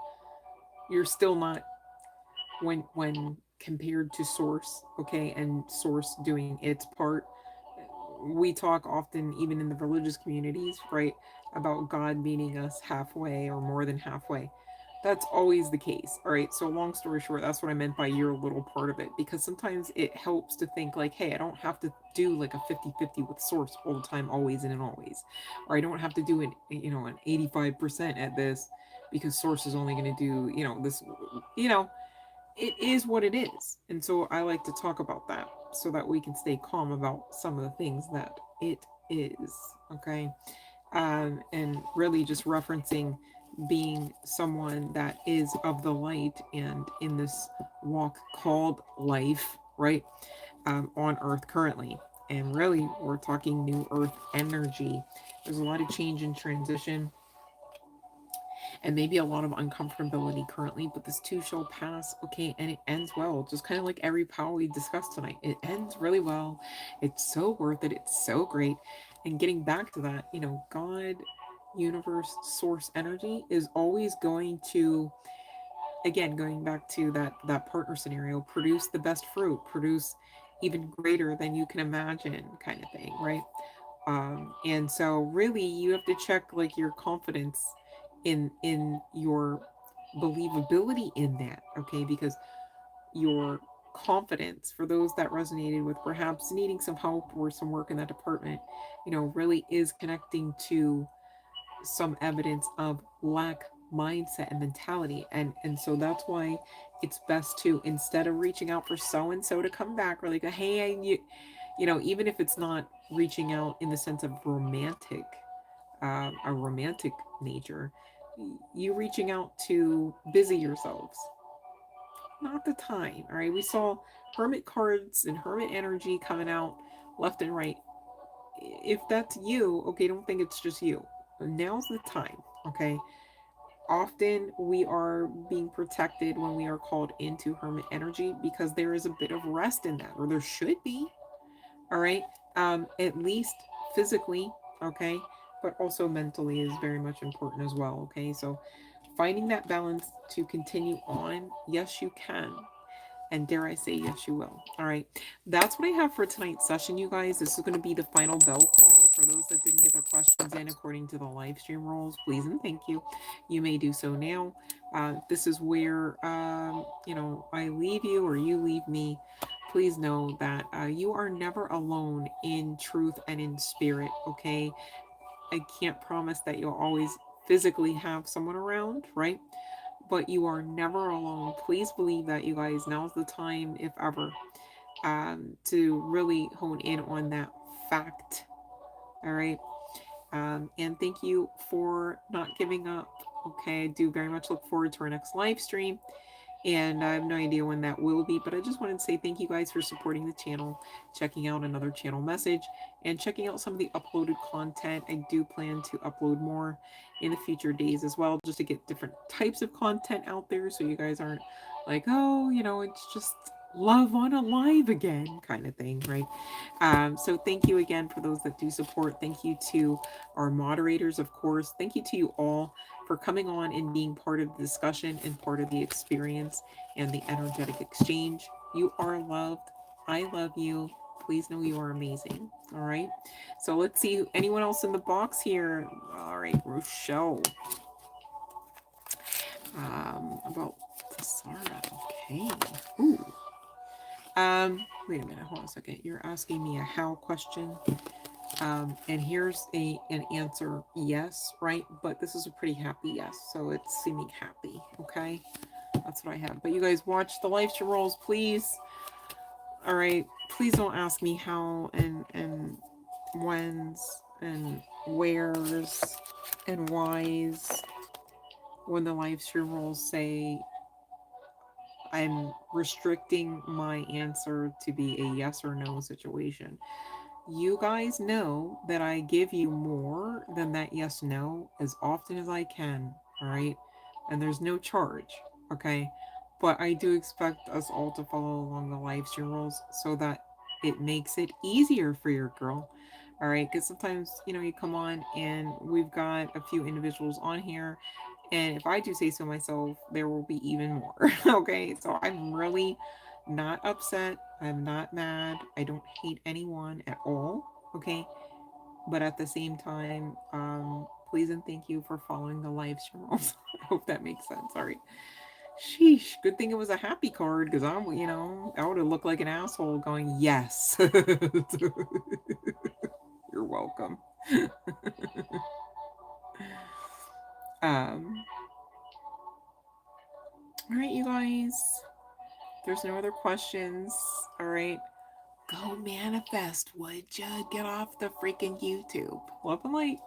You're still not, when compared to source, okay, and source doing its part. We talk often, even in the religious communities, right, about God meeting us halfway or more than halfway. That's always the case. All right, so long story short, that's what I meant by you're a little part of it, because sometimes it helps to think like, hey, I don't have to do like a 50-50 with source all the time, always and always, or I don't have to do an 85% at this, because source is only going to do this. you know it is what it is. And so I like to talk about that, so that we can stay calm about some of the things that it is. Okay. And really just referencing being someone that is of the light and in this walk called life, right? On earth currently. And really, we're talking new earth energy. There's a lot of change and transition, and maybe a lot of uncomfortability currently, but this too shall pass, okay, and it ends well. Just kind of like every power we discussed tonight, it ends really well. It's so worth it. It's so great. And getting back to that, God, universe, source energy is always going to, again, going back to that partner scenario, produce the best fruit, produce even greater than you can imagine, kind of thing, right? And so really you have to check like your confidence in your believability in that, okay? Because your confidence, for those that resonated with perhaps needing some help or some work in that department, really is connecting to some evidence of lack mindset and mentality. And so that's why it's best to, instead of reaching out for so and so to come back, really go, hey, even if it's not reaching out in the sense of a romantic nature, you reaching out to busy yourselves, not the time. All right, we saw hermit cards and hermit energy coming out left and right. If that's you, okay, don't think it's just you. Now's the time, okay? Often we are being protected when we are called into hermit energy, because there is a bit of rest in that, or there should be. All right. At least physically, okay, but also mentally is very much important as well. Okay, so finding that balance to continue on, yes you can, and dare I say, yes, you will. All right. That's what I have for tonight's session, you guys. This is going to be the final bell call. For those that didn't get their questions in according to the live stream rules, please and thank you. You may do so now. This is where, I leave you or you leave me. Please know that you are never alone in truth and in spirit, okay? I can't promise that you'll always physically have someone around, right? But you are never alone. Please believe that, you guys. Now's the time, if ever, to really hone in on that fact. All right. And thank you for not giving up. Okay. I do very much look forward to our next live stream. And I have no idea when that will be, but I just wanted to say thank you guys for supporting the channel, checking out another channel message, and checking out some of the uploaded content. I do plan to upload more in the future days as well, just to get different types of content out there, so you guys aren't like, oh, it's just love on a live again kind of thing, right? So thank you again for those that do support. Thank you to our moderators, of course. Thank you to you all for coming on and being part of the discussion and part of the experience and the energetic exchange. You are loved. I love you. Please know you are amazing. All right. So let's see. Anyone else in the box here? All right, Rochelle. About Sarah. Okay. Ooh. Wait a minute. Hold on a second. You're asking me a how question. And here's an answer, yes, right? But this is a pretty happy yes, so it's seeming happy, okay? That's what I have. But you guys watch the live stream rolls, please. All right, please don't ask me how and whens and wheres and whys when the live stream rolls say I'm restricting my answer to be a yes or no situation. You guys know that I give you more than that yes no as often as I can, all right? And there's no charge, okay? But I do expect us all to follow along the live stream rules so that it makes it easier for your girl, all right? Because sometimes, you come on and we've got a few individuals on here, and if I do say so myself, there will be even more, okay? So I'm really not upset. I'm not mad. I don't hate anyone at all. Okay. But at the same time, please and thank you for following the live stream rules. I hope that makes sense. Sorry. Sheesh. Good thing it was a happy card because I would have looked like an asshole going, yes. You're welcome. um, all right, you guys. There's no other questions. All right. Go manifest, would ya? Get off the freaking YouTube. Love and light.